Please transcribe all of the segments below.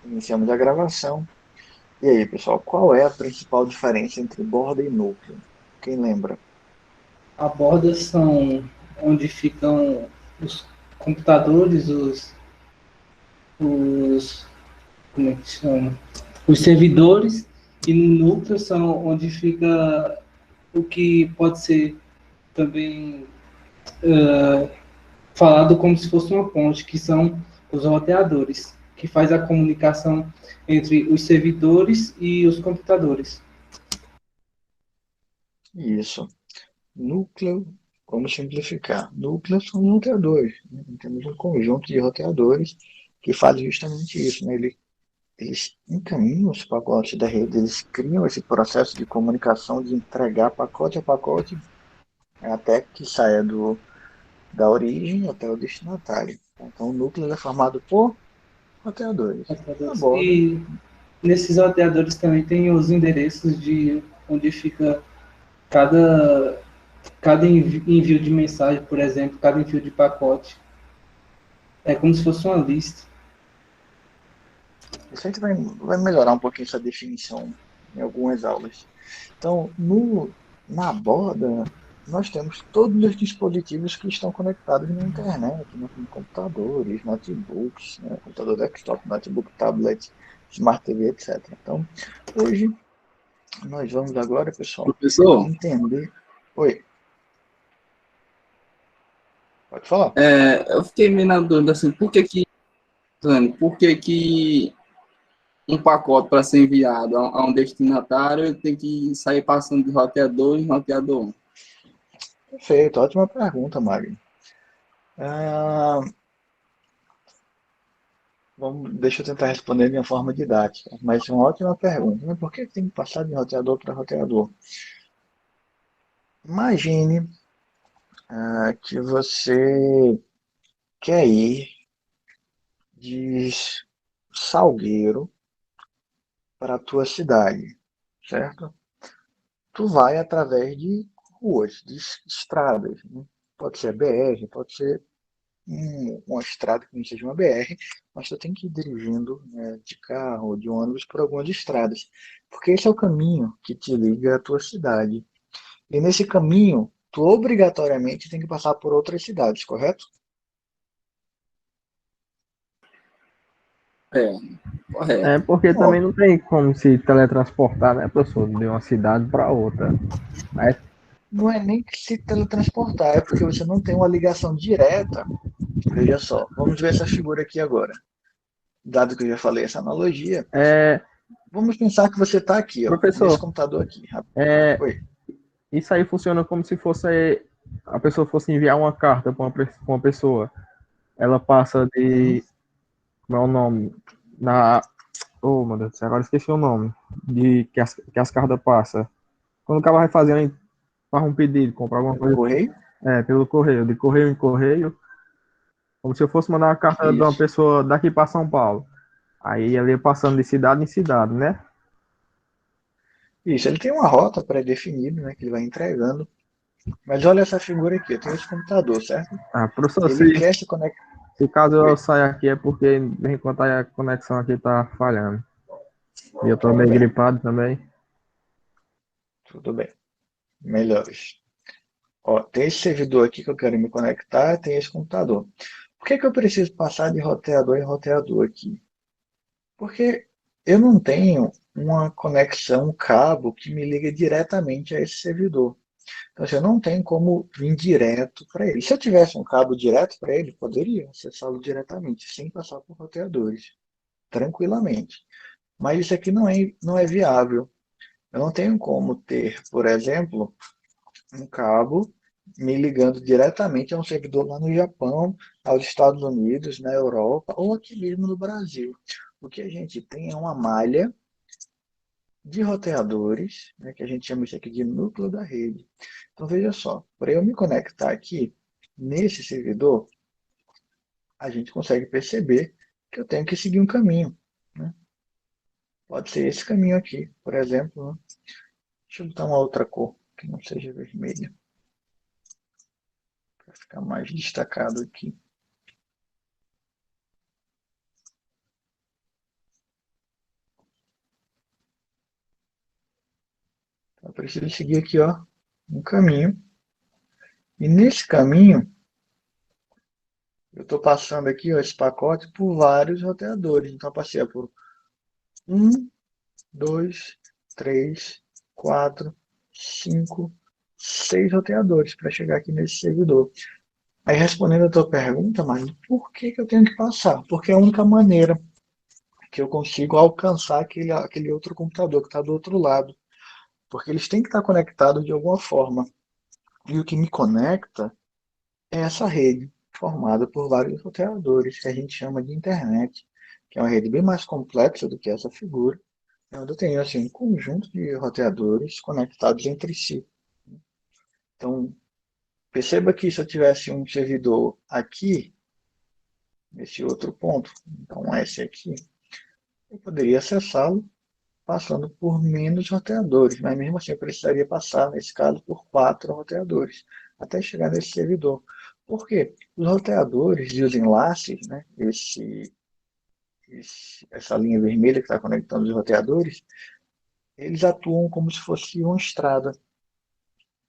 Iniciamos a gravação. E aí, pessoal, qual é a principal diferença entre borda e núcleo? Quem lembra? A borda são onde ficam os computadores, os como é que chama? Os servidores, e no núcleo são onde fica o que pode ser também falado como se fosse uma ponte, que são os roteadores, que faz a comunicação entre os servidores e os computadores. Isso. Núcleo, vamos simplificar. Núcleos são roteadores, né? Temos um conjunto de roteadores que fazem justamente isso, né? Eles encaminham os pacotes da rede, eles criam esse processo de comunicação, de entregar pacote a pacote, até que saia da origem até o destinatário. Então, o núcleo é formado por roteadores. A Roteadores. borda. E nesses roteadores também tem os endereços de onde fica cada, cada envio de mensagem, por exemplo, cada envio de pacote. É como se fosse uma lista. Isso a gente vai melhorar um pouquinho essa definição em algumas aulas. Então, na borda, nós temos todos os dispositivos que estão conectados na internet, né, como computadores, notebooks, né, computador desktop, notebook, tablet, smart TV, etc. Então, hoje, nós vamos agora, pessoal, Professor, entender. Oi, pode falar. eu fiquei meio na dúvida assim, por que que um pacote para ser enviado a um destinatário tem que sair passando de roteador em roteador? Perfeito, ótima pergunta, Magno. Ah, deixa eu tentar responder de uma forma didática, mas é uma ótima pergunta. Mas por que tem que passar de roteador para roteador? Imagine que você quer ir de Salgueiro para a tua cidade, certo? Tu vai através de ruas, de estradas, né? Pode ser BR, pode ser uma estrada que não seja uma BR, mas tu tem que ir dirigindo, né, de carro ou de ônibus por algumas estradas, porque esse é o caminho que te liga à tua cidade. E nesse caminho, tu obrigatoriamente tem que passar por outras cidades, correto? É, É correto. porque também Pronto. não tem como se teletransportar, né, professor, de uma cidade para outra. Mas, Não é nem que se teletransportar, é porque você não tem uma ligação direta. Veja só, vamos ver essa figura aqui agora. Dado que eu já falei essa analogia, é, vamos pensar que você está aqui, ó, nesse professor, computador aqui. é, Oi. isso aí funciona como se fosse a pessoa fosse enviar uma carta para uma pessoa. Ela passa Uhum. de, como é o nome? Na, oh, meu Deus do céu, agora esqueci o nome. De que as cartas passam. Quando o cara vai fazendo, faz um pedido, comprar alguma Pelo coisa, correio? pelo correio, de correio em correio, como se eu fosse mandar uma carta de uma Isso. pessoa daqui para São Paulo. Aí ele ia passando de cidade em cidade, né? Isso, ele tem uma rota pré-definida, né, que ele vai entregando. Mas olha essa figura aqui, eu tenho esse computador, certo? Ah, professor, Ele se, quer se conectar. se caso eu Oi, sair aqui é porque enquanto a conexão aqui tá falhando. E eu tô tudo meio bem, gripado também. tudo bem. Melhores. Ó, tem esse servidor aqui que eu quero me conectar, tem esse computador. Por que que eu preciso passar de roteador em roteador aqui? Porque eu não tenho uma conexão, um cabo que me liga diretamente a esse servidor. Então, assim, eu não tenho como vir direto para ele. Se eu tivesse um cabo direto para ele, poderia acessá-lo diretamente, sem passar por roteadores, tranquilamente. Mas isso aqui não é viável. Eu não tenho como ter, por exemplo, um cabo me ligando diretamente a um servidor lá no Japão, aos Estados Unidos, na Europa ou aqui mesmo no Brasil. O que a gente tem é uma malha de roteadores, né, que a gente chama isso aqui de núcleo da rede. Então veja só, para eu me conectar aqui nesse servidor, a gente consegue perceber que eu tenho que seguir um caminho, né? Pode ser esse caminho aqui, por exemplo, né? Deixa eu botar uma outra cor que não seja vermelha, para ficar mais destacado aqui. preciso seguir aqui, ó, um caminho. E nesse caminho, eu estou passando aqui, ó, esse pacote por vários roteadores. Então, eu passei por um, dois, três, quatro, cinco, seis roteadores para chegar aqui nesse servidor. Aí, respondendo a tua pergunta, mas por que eu tenho que passar? Porque é a única maneira que eu consigo alcançar aquele outro computador que está do outro lado. Porque eles têm que estar conectados de alguma forma. E o que me conecta é essa rede, formada por vários roteadores, que a gente chama de internet, que é uma rede bem mais complexa do que essa figura, onde eu tenho assim, um conjunto de roteadores conectados entre si. Então, perceba que se eu tivesse um servidor aqui, nesse outro ponto, então esse aqui, eu poderia acessá-lo passando por menos roteadores, mas mesmo assim eu precisaria passar, nesse caso, por 4 roteadores, até chegar nesse servidor. Por quê? Os roteadores e os enlaces, né, essa linha vermelha que está conectando os roteadores, eles atuam como se fosse uma estrada.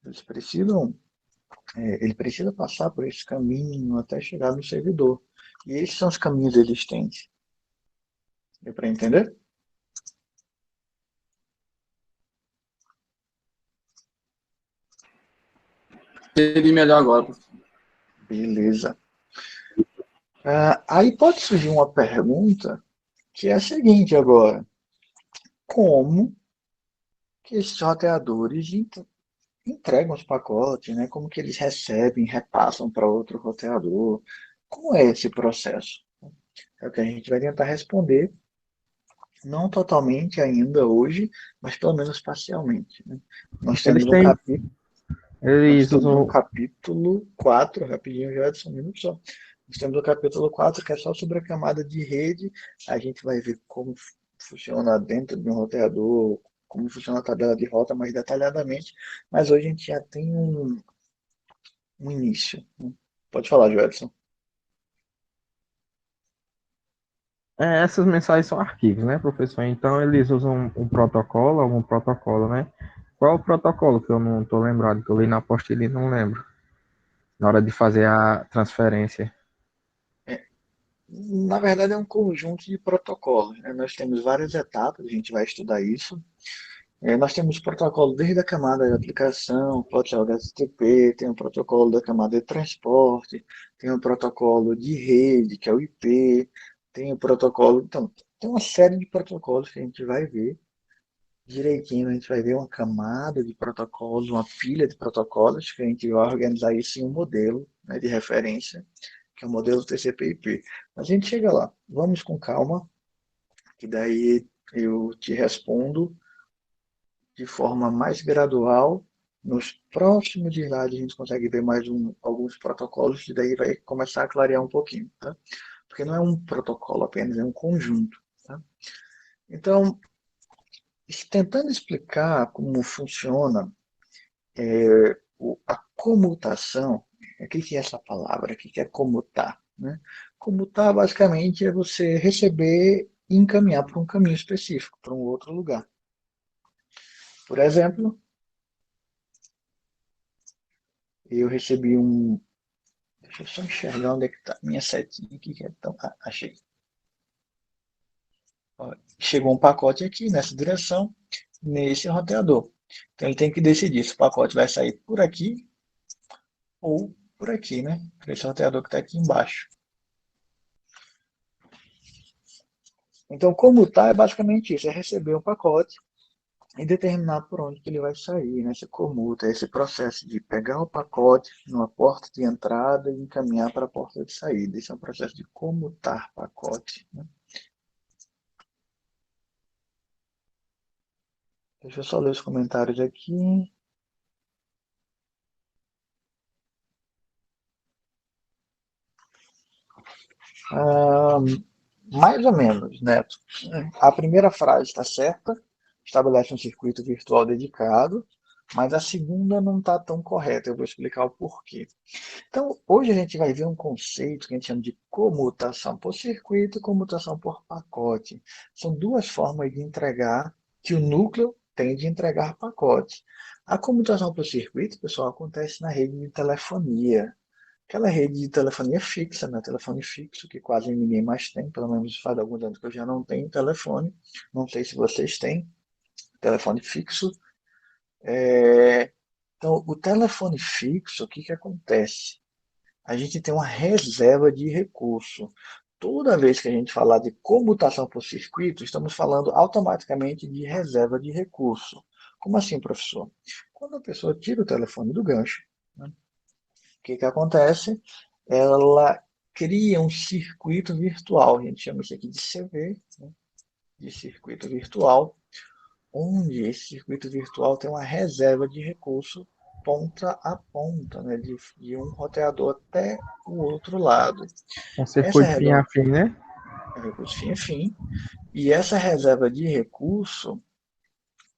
Eles precisam, ele precisa passar por esse caminho até chegar no servidor. E esses são os caminhos existentes. Deu para entender? Entendi melhor agora, professor. Beleza. Aí pode surgir uma pergunta que é a seguinte agora. Como que esses roteadores entregam os pacotes, né? Como que eles recebem, repassam para outro roteador? Como é esse processo? É o que a gente vai tentar responder, não totalmente ainda hoje, mas pelo menos parcialmente, né? Nós Eles temos um têm, capítulo, nós eles temos um usam, capítulo 4, rapidinho, já um minuto só. Nós temos o capítulo 4 que é só sobre a camada de rede. A gente vai ver como funciona dentro de um roteador, como funciona a tabela de rota mais detalhadamente, mas hoje a gente já tem um início, né? Pode falar, Joelson. essas mensagens são arquivos, né, professor? Então eles usam um protocolo, algum protocolo, né? Qual é o protocolo que eu não estou lembrado, que eu li na apostila e não lembro, na hora de fazer a transferência? Na verdade, é um conjunto de protocolos, né? Nós temos várias etapas, a gente vai estudar isso. Nós temos protocolo desde a camada de aplicação, pode ser o HTTP, tem o protocolo da camada de transporte, tem o protocolo de rede, que é o IP, tem o protocolo. Então, tem uma série de protocolos que a gente vai ver direitinho. A gente vai ver uma camada de protocolos, uma pilha de protocolos, que a gente vai organizar isso em um modelo, né, de referência, que é o modelo TCP/IP. Mas a gente chega lá. Vamos com calma, que daí eu te respondo de forma mais gradual. Nos próximos slides a gente consegue ver mais alguns protocolos, e daí vai começar a clarear um pouquinho, tá? Porque não é um protocolo apenas, é um conjunto, tá? Então, tentando explicar como funciona a comutação, o que é essa palavra? O que é comutar? Né? Comutar basicamente é você receber e encaminhar para um caminho específico, para um outro lugar. Por exemplo, eu recebi um. Deixa eu só enxergar onde é que está minha setinha aqui, que é tão. Achei. Ó, chegou um pacote aqui nessa direção, nesse roteador. Então ele tem que decidir se o pacote vai sair por aqui ou por aqui, né? Por esse roteador que está aqui embaixo. Então, comutar é basicamente isso, é receber um pacote e determinar por onde que ele vai sair, né? Você comuta, é esse processo de pegar o pacote numa porta de entrada e encaminhar para a porta de saída. Esse é um processo de comutar pacote, né? Deixa eu só ler os comentários aqui. Ah, mais ou menos, Neto. A primeira frase está certa, estabelece um circuito virtual dedicado, mas a segunda não está tão correta. Eu vou explicar o porquê. Então, hoje a gente vai ver um conceito que a gente chama de comutação por circuito e comutação por pacote. São duas formas de entregar que o núcleo tem de entregar pacotes. A comutação por circuito, pessoal, acontece na rede de telefonia. Aquela rede de telefonia fixa, né? Telefone fixo, que quase ninguém mais tem, pelo menos faz alguns anos que eu já não tenho telefone. Não sei se vocês têm telefone fixo. Então, o telefone fixo, o que que acontece? A gente tem uma reserva de recurso. Toda vez que a gente falar de comutação por circuito, estamos falando automaticamente de reserva de recurso. Como assim, professor? Quando a pessoa tira o telefone do gancho, né, o que que acontece? Ela cria um circuito virtual, a gente chama isso aqui de CV, né, de circuito virtual, onde esse circuito virtual tem uma reserva de recurso ponta a ponta, né, de um roteador até o outro lado. Um Essa circuito fim a fim, né? é recurso fim a fim, e essa reserva de recurso,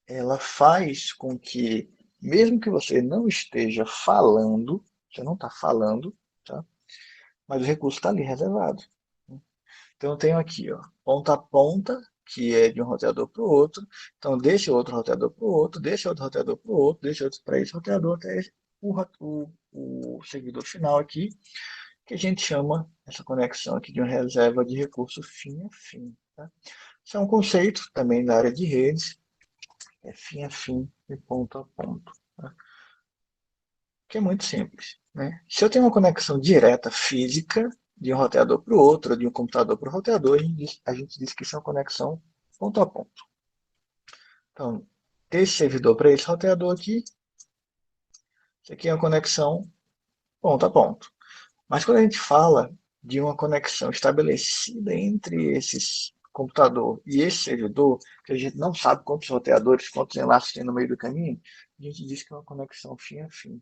ela faz com que, mesmo que você não esteja falando, você não está falando, tá? Mas o recurso está ali reservado. Então eu tenho aqui, ó, ponta a ponta, que é de um roteador para o outro. Então deixa outro roteador para o outro, deixa outro roteador para o outro, deixa outro para esse roteador, até o servidor final aqui, que a gente chama essa conexão aqui de uma reserva de recurso fim a fim. Tá? Isso é um conceito também da área de redes, é fim a fim e ponto a ponto. Tá? Que é muito simples. Né? Se eu tenho uma conexão direta física, de um roteador para o outro, de um computador para o roteador, a gente diz que isso é uma conexão ponto a ponto. Então, desse servidor para esse roteador aqui, isso aqui é uma conexão ponto a ponto. Mas quando a gente fala de uma conexão estabelecida entre esses computador e esse servidor, que a gente não sabe quantos roteadores, quantos enlaces tem no meio do caminho, a gente diz que é uma conexão fim a fim.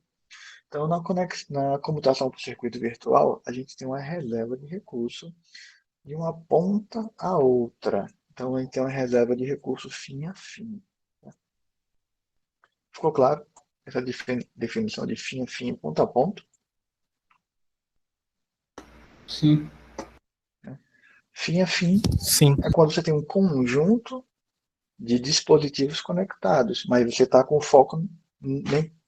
Então, na comutação por circuito virtual, a gente tem uma reserva de recurso de uma ponta a outra. Então, a gente tem uma reserva de recurso fim a fim. Ficou claro? Essa definição de fim a fim, ponto a ponto. Sim. Fim a fim Sim. é quando você tem um conjunto de dispositivos conectados, mas você está com foco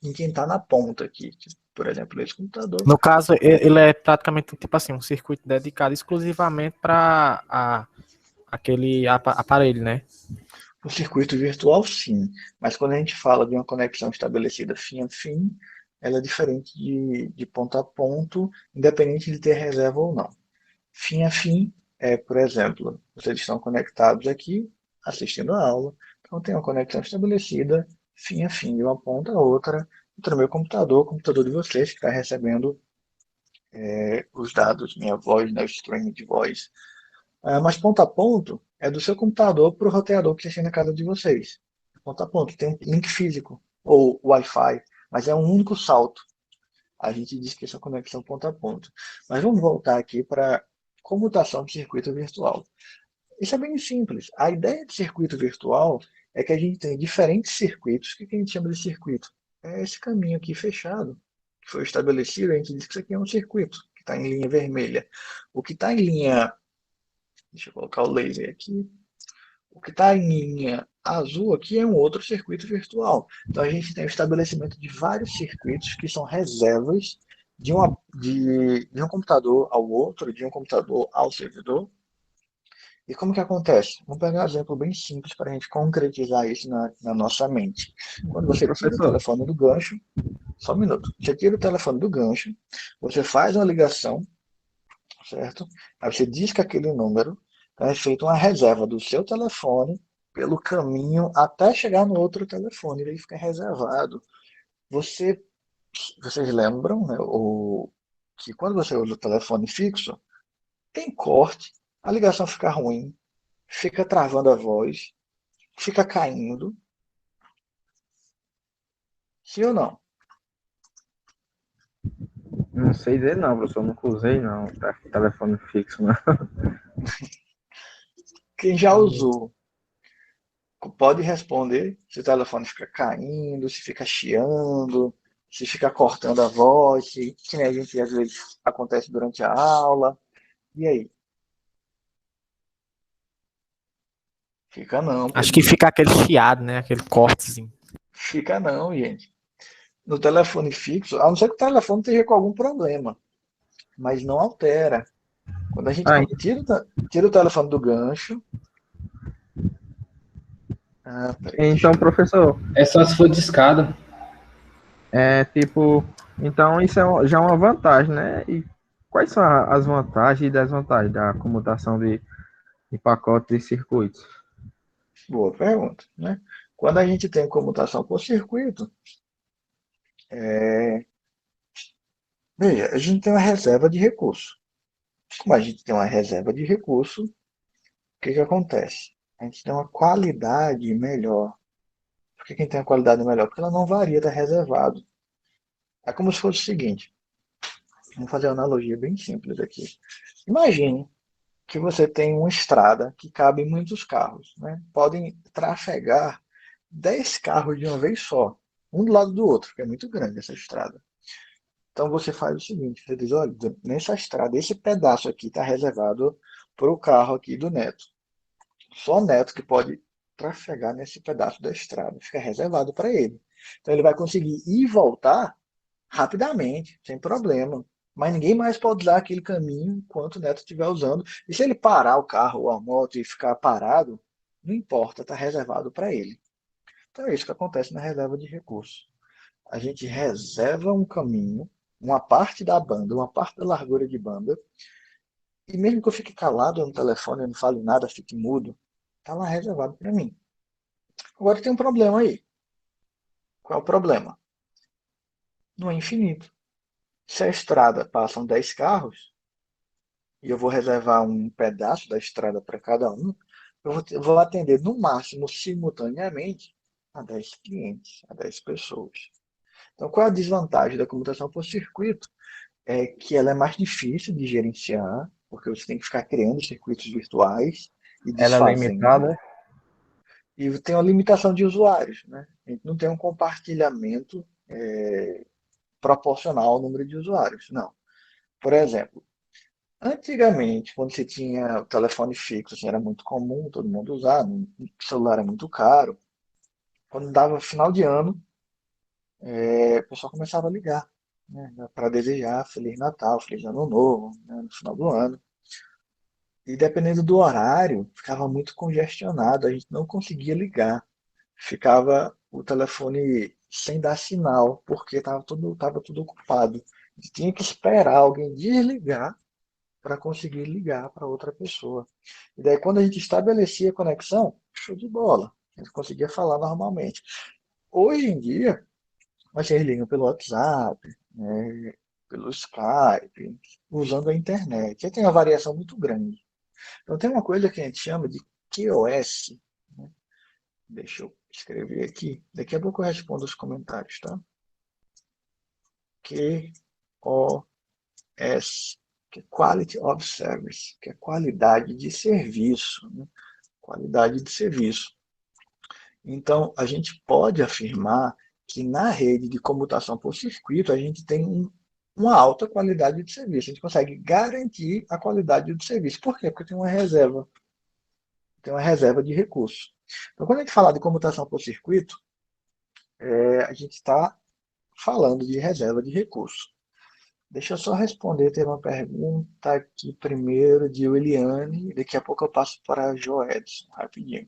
em quem está na ponta aqui. Por exemplo, esse computador. No caso, ele é praticamente tipo assim, um circuito dedicado exclusivamente para aquele aparelho, né? O circuito virtual, sim, mas quando a gente fala de uma conexão estabelecida fim a fim, ela é diferente de ponto a ponto, independente de ter reserva ou não. Fim a fim é, por exemplo, vocês estão conectados aqui, assistindo a aula, então tem uma conexão estabelecida fim a fim, de uma ponta a outra, entre o meu computador, o computador de vocês, que está recebendo os dados, minha voz, né, o streaming de voz. Mas ponto a ponto é do seu computador para o roteador que tem na casa de vocês. Ponto a ponto, tem um link físico, ou Wi-Fi, mas é um único salto. A gente diz que essa conexão ponto a ponto. Mas vamos voltar aqui para comutação de circuito virtual. Isso é bem simples. A ideia de circuito virtual é que a gente tem diferentes circuitos. O que a gente chama de circuito? É esse caminho aqui fechado, que foi estabelecido, a gente diz que isso aqui é um circuito, que está em linha vermelha. O que está em linha, deixa eu colocar o laser aqui, o que está em linha azul aqui é um outro circuito virtual. Então a gente tem o estabelecimento de vários circuitos que são reservas de um computador ao outro, de um computador ao servidor. E como que acontece? Vamos pegar um exemplo bem simples para a gente concretizar isso na nossa mente. Quando você tira o Professor, telefone do gancho, só um minuto, você tira o telefone do gancho, você faz uma ligação, certo? Aí você diz que aquele número, então é feita uma reserva do seu telefone pelo caminho até chegar no outro telefone, e aí fica reservado. Você, vocês lembram, né, que quando você usa o telefone fixo, tem corte, a ligação fica ruim, fica travando a voz, fica caindo. Sim ou não? não sei dizer não, professor, nunca usei não, telefone fixo, não. Quem já usou pode responder se o telefone fica caindo, se fica chiando, se fica cortando a voz, que nem a gente às vezes acontece durante a aula. E aí? Fica não, pô. Acho que fica aquele chiado, né? Aquele cortezinho. Fica não, gente. No telefone fixo, a não ser que o telefone esteja com algum problema, mas não altera. Quando a gente Aí, tira o telefone do gancho. Peraí, deixa então, eu. professor, É só se for de escada. tipo, então isso já é uma vantagem, né? E quais são as vantagens e desvantagens da comutação de pacotes e circuitos? Boa pergunta, né? Quando a gente tem comutação por circuito, veja, a gente tem uma reserva de recurso. Como a gente tem uma reserva de recurso, o que que acontece? A gente tem uma qualidade melhor. Por que que a gente tem uma qualidade melhor? Porque ela não varia, está reservado. É como se fosse o seguinte, vamos fazer uma analogia bem simples aqui. Imagine que você tem uma estrada que cabe muitos carros, né? Podem trafegar 10 carros de uma vez só, um do lado do outro, porque é muito grande essa estrada. Então você faz o seguinte, você diz, olha, nessa estrada, esse pedaço aqui está reservado para o carro aqui do Neto. Só o Neto que pode trafegar nesse pedaço da estrada, fica reservado para ele. Então ele vai conseguir ir e voltar rapidamente, sem problema. Mas ninguém mais pode usar aquele caminho enquanto o Neto estiver usando. E se ele parar o carro ou a moto e ficar parado, não importa, está reservado para ele. Então é isso que acontece na reserva de recursos. A gente reserva um caminho, uma parte da banda, uma parte da largura de banda, e mesmo que eu fique calado no telefone, eu não fale nada, fique mudo, está lá reservado para mim. Agora tem um problema aí. Qual é o problema? Não é infinito. Se a estrada passam 10 carros, e eu vou reservar um pedaço da estrada para cada um, eu vou atender no máximo, simultaneamente, a 10 clientes, a 10 pessoas. Então, qual é a desvantagem da computação por circuito? É que ela é mais difícil de gerenciar, porque você tem que ficar criando circuitos virtuais e Ela é desfazendo. limitada? E tem uma limitação de usuários, né? A gente não tem um compartilhamento proporcional ao número de usuários, não. Por exemplo, antigamente, quando você tinha o telefone fixo, assim, era muito comum todo mundo usar, o celular era muito caro. Quando dava final de ano, o pessoal começava a ligar, né, para desejar Feliz Natal, Feliz Ano Novo, né, no final do ano. E dependendo do horário, ficava muito congestionado, a gente não conseguia ligar. Ficava o telefone sem dar sinal, porque estava tudo ocupado. A gente tinha que esperar alguém desligar para conseguir ligar para outra pessoa. E daí, quando a gente estabelecia a conexão, show de bola. A gente conseguia falar normalmente. Hoje em dia, vocês ligam pelo WhatsApp, né, pelo Skype, usando a internet. Aí tem uma variação muito grande. Então, tem uma coisa que a gente chama de QoS. Né? Deixa eu escrever aqui. Daqui a pouco eu respondo os comentários, tá? QoS, que é Quality of Service, que é qualidade de serviço. Né? Qualidade de serviço. Então, a gente pode afirmar que na rede de comutação por circuito a gente tem uma alta qualidade de serviço. A gente consegue garantir a qualidade do serviço. Por quê? Porque tem uma reserva de recursos. Então, quando a gente fala de comutação por circuito, a gente está falando de reserva de recursos. Deixa eu só responder, tem uma pergunta aqui primeiro de Williane, daqui a pouco eu passo para a Joedson, rapidinho.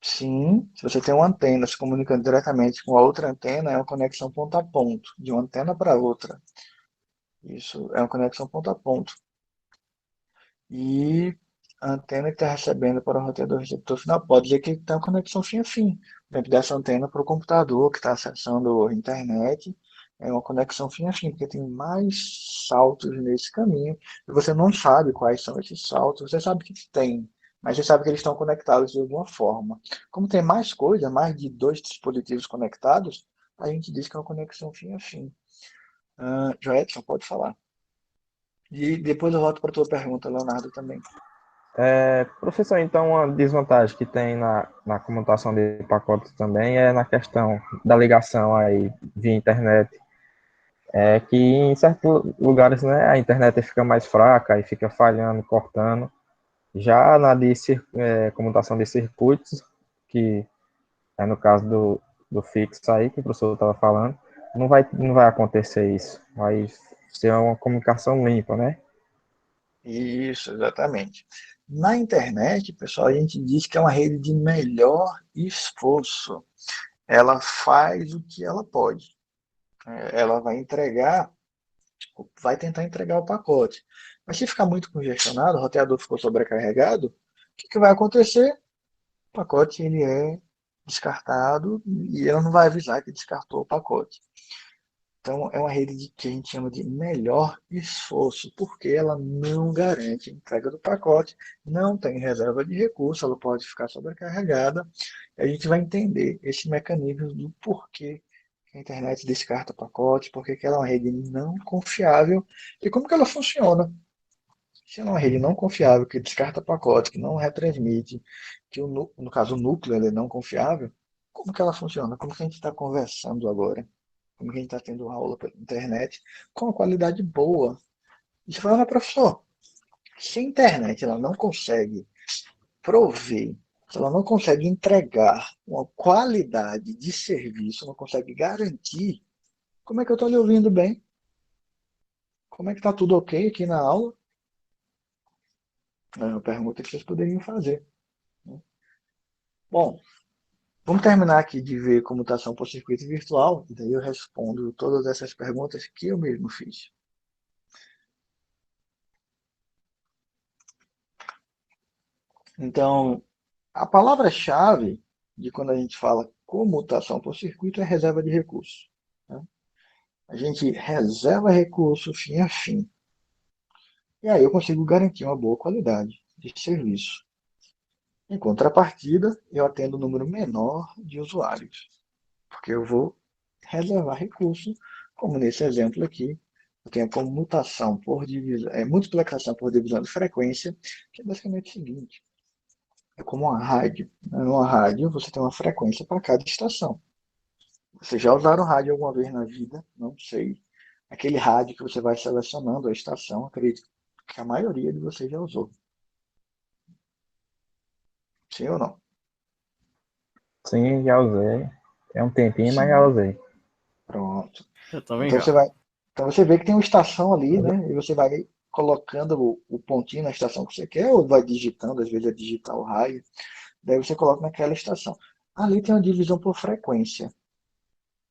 Sim, se você tem uma antena se comunicando diretamente com a outra antena, é uma conexão ponto a ponto, de uma antena para outra. Isso é uma conexão ponto a ponto. E a antena que está recebendo para o roteador receptor final pode dizer que tem uma conexão fim a fim. Por exemplo, dessa antena para o computador que está acessando a internet, é uma conexão fim a fim, porque tem mais saltos nesse caminho, e você não sabe quais são esses saltos, você sabe que tem, mas você sabe que eles estão conectados de alguma forma. Como tem mais coisa, mais de 2 dispositivos conectados, a gente diz que é uma conexão fim a fim. Joedson, pode falar. E depois eu volto para a tua pergunta, Leonardo, também. Professor, então uma desvantagem que tem na comutação de pacotes também é na questão da ligação aí via internet. É que em certos lugares, né, a internet fica mais fraca e fica falhando, cortando. Já na de comutação de circuitos, que é no caso do fixo aí, que o professor estava falando, não vai acontecer isso. Vai ser uma comunicação limpa, né? Isso, exatamente. Na internet, pessoal, a gente diz que é uma rede de melhor esforço. Ela faz o que ela pode. Ela vai entregar, vai tentar entregar o pacote. Mas se ficar muito congestionado, o roteador ficou sobrecarregado, o que vai acontecer? O pacote ele é descartado e ela não vai avisar que descartou o pacote. Então, é uma rede que a gente chama de melhor esforço, porque ela não garante a entrega do pacote, não tem reserva de recurso, ela pode ficar sobrecarregada. E a gente vai entender esse mecanismo do porquê que a internet descarta pacotes, porque que ela é uma rede não confiável e como que ela funciona. Se ela é uma rede não confiável, que descarta pacote, que não retransmite, que no caso o núcleo ele é não confiável, como que ela funciona? Como que a gente está conversando agora? Como que a gente está tendo aula pela internet com uma qualidade boa? E você fala, mas professor, se a internet ela não consegue prover, se ela não consegue entregar uma qualidade de serviço, não consegue garantir, como é que eu estou lhe ouvindo bem? Como é que está tudo ok aqui na aula? É uma pergunta que vocês poderiam fazer, né? Bom, vamos terminar aqui de ver comutação por circuito virtual, e daí eu respondo todas essas perguntas que eu mesmo fiz. Então, a palavra-chave de quando a gente fala comutação por circuito é reserva de recursos, né? A gente reserva recurso fim a fim. E aí eu consigo garantir uma boa qualidade de serviço. Em contrapartida, eu atendo um número menor de usuários, porque eu vou reservar recurso, como nesse exemplo aqui, eu tenho como mutação por divisão, multiplicação por divisão de frequência, que é basicamente o seguinte: é como uma rádio, né? Numa rádio você tem uma frequência para cada estação. Vocês já usaram rádio alguma vez na vida? Não sei. Aquele rádio que você vai selecionando a estação, acredito que a maioria de vocês já usou. Sim ou não? Sim, já usei. É um tempinho, mas já Sim. usei. Pronto. Eu também Então já. você vai, então você vê que tem uma estação ali, né? E você vai colocando o pontinho na estação que você quer, ou vai digitando, às vezes é digitar o raio, daí você coloca naquela estação. Ali tem uma divisão por frequência.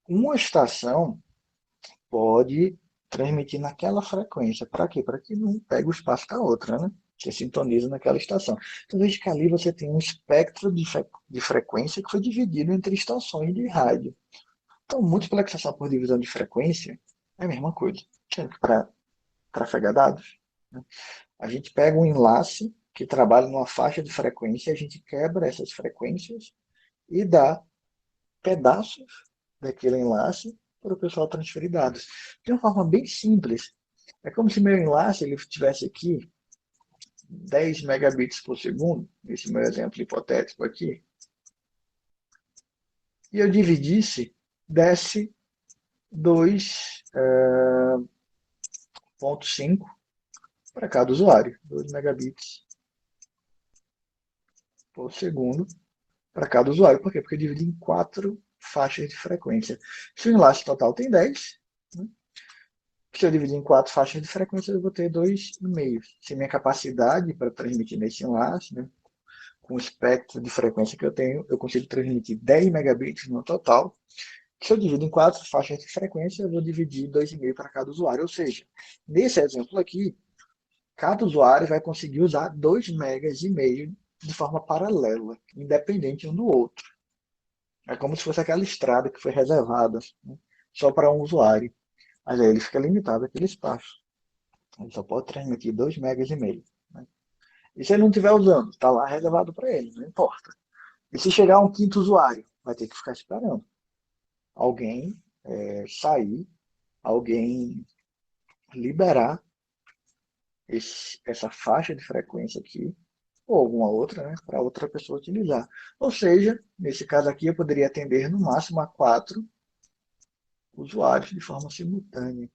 Uma estação pode transmitir naquela frequência. Para quê? Para que não pegue o espaço da outra, né? Que sintoniza naquela estação. Então veja que ali você tem um espectro de frequência que foi dividido entre estações de rádio. Então, multiplexação por divisão de frequência é a mesma coisa. Para trafegar dados, né? A gente pega um enlace que trabalha numa faixa de frequência, a gente quebra essas frequências e dá pedaços daquele enlace para o pessoal transferir dados. De uma forma bem simples. É como se meu enlace ele tivesse aqui 10 megabits por segundo, esse meu exemplo hipotético aqui, e eu dividisse, desse 2,5 para cada usuário, 2 megabits por segundo para cada usuário. Por quê? Porque eu dividi em 4 faixas de frequência. Se o enlace total tem 10, né? Se eu dividir em 4 faixas de frequência, eu vou ter 2,5. Se minha capacidade para transmitir nesse enlace, né, com o espectro de frequência que eu tenho, eu consigo transmitir 10 megabits no total. Se eu divido em 4 faixas de frequência, eu vou dividir 2,5 para cada usuário. Ou seja, nesse exemplo aqui, cada usuário vai conseguir usar 2 megas e meio de forma paralela, independente um do outro. É como se fosse aquela estrada que foi reservada, né, só para um usuário. Mas aí ele fica limitado àquele espaço. Ele só pode transmitir 2 megas e meio, né? E se ele não estiver usando, está lá reservado para ele, não importa. E se chegar um quinto usuário, vai ter que ficar esperando alguém sair, alguém liberar essa faixa de frequência aqui, ou alguma outra, né, para outra pessoa utilizar. Ou seja, nesse caso aqui, eu poderia atender no máximo a 4 usuários de forma simultânea.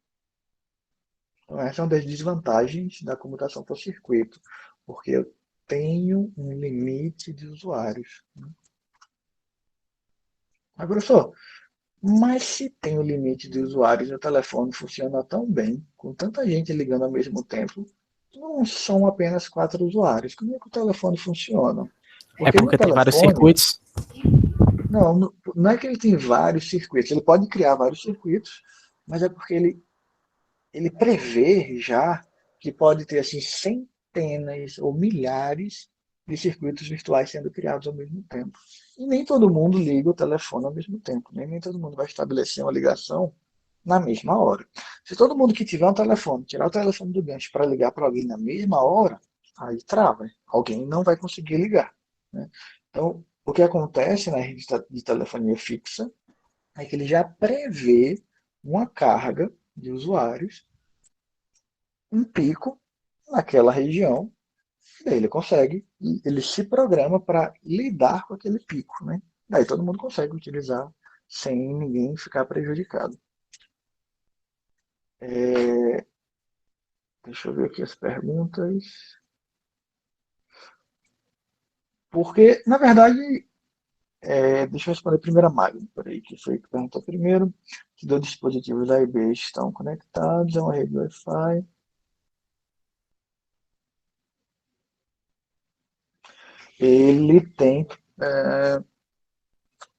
Então, essa é uma das desvantagens da computação por circuito, porque eu tenho um limite de usuários. Agora só, mas se tem o limite de usuários e o telefone funciona tão bem, com tanta gente ligando ao mesmo tempo, não são apenas 4 usuários. Como é que o telefone funciona? É Porque no porque tem vários telefone, circuitos. não é que ele tem vários circuitos, ele pode criar vários circuitos, mas é porque ele prevê já que pode ter assim centenas ou milhares de circuitos virtuais sendo criados ao mesmo tempo. E nem todo mundo liga o telefone ao mesmo tempo, nem todo mundo vai estabelecer uma ligação na mesma hora. Se todo mundo que tiver um telefone, tirar o telefone do gancho para ligar para alguém na mesma hora, aí trava, alguém não vai conseguir ligar. Né? Então, o que acontece na rede de telefonia fixa é que ele já prevê uma carga de usuários, um pico naquela região, e daí ele consegue, ele se programa para lidar com aquele pico, né? Daí todo mundo consegue utilizar sem ninguém ficar prejudicado. Deixa eu ver aqui as perguntas. Porque, na verdade, deixa eu responder primeiro a Magno, peraí, que foi que perguntou primeiro. Se dois dispositivos A e B estão conectados a uma rede Wi-Fi. Ele tem,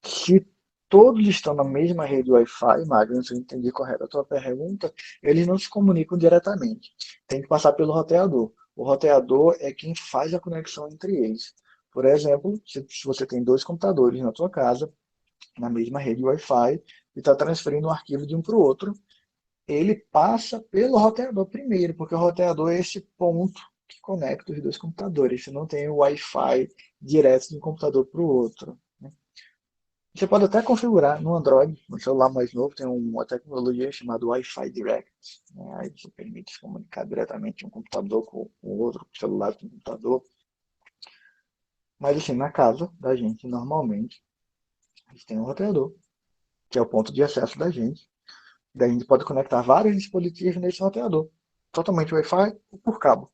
se todos estão na mesma rede Wi-Fi, Magno, se eu entendi correto a tua pergunta, eles não se comunicam diretamente. Tem que passar pelo roteador. O roteador é quem faz a conexão entre eles. Por exemplo, se você tem 2 computadores na tua casa, na mesma rede Wi-Fi, e está transferindo um arquivo de um para o outro, ele passa pelo roteador primeiro, porque o roteador é esse ponto que conecta os 2 computadores. Você não tem o Wi-Fi direto de um computador para o outro. Né? Você pode até configurar no Android, no celular mais novo, tem uma tecnologia chamada Wi-Fi Direct. Né? Aí você permite se comunicar diretamente um computador com o outro, celular com o computador. Mas assim, na casa da gente, normalmente, a gente tem um roteador, que é o ponto de acesso da gente. Daí a gente pode conectar vários dispositivos nesse roteador. Totalmente Wi-Fi ou por cabo.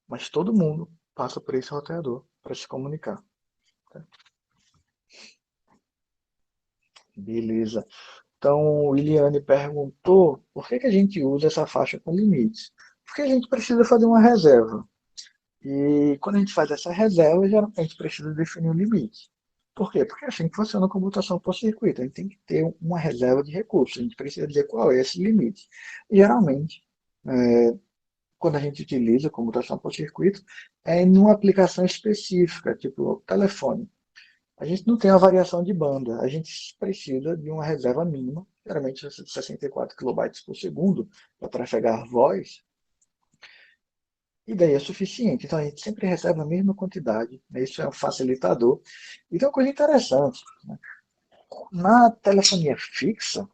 Mas todo mundo passa por esse roteador para se comunicar. Tá? Beleza. Então, Iliane perguntou por que a gente usa essa faixa com limites. Porque a gente precisa fazer uma reserva. E quando a gente faz essa reserva, geralmente a gente precisa definir um limite. Por quê? Porque é assim que funciona a computação por circuito. A gente tem que ter uma reserva de recursos. A gente precisa dizer qual é esse limite. E, geralmente, quando a gente utiliza computação por circuito, é em uma aplicação específica, tipo telefone. A gente não tem uma variação de banda, a gente precisa de uma reserva mínima, geralmente 64 kilobytes por segundo, para trafegar voz, e daí é suficiente. Então a gente sempre recebe a mesma quantidade, né? Isso é um facilitador. E tem uma coisa interessante, né? Na telefonia fixa,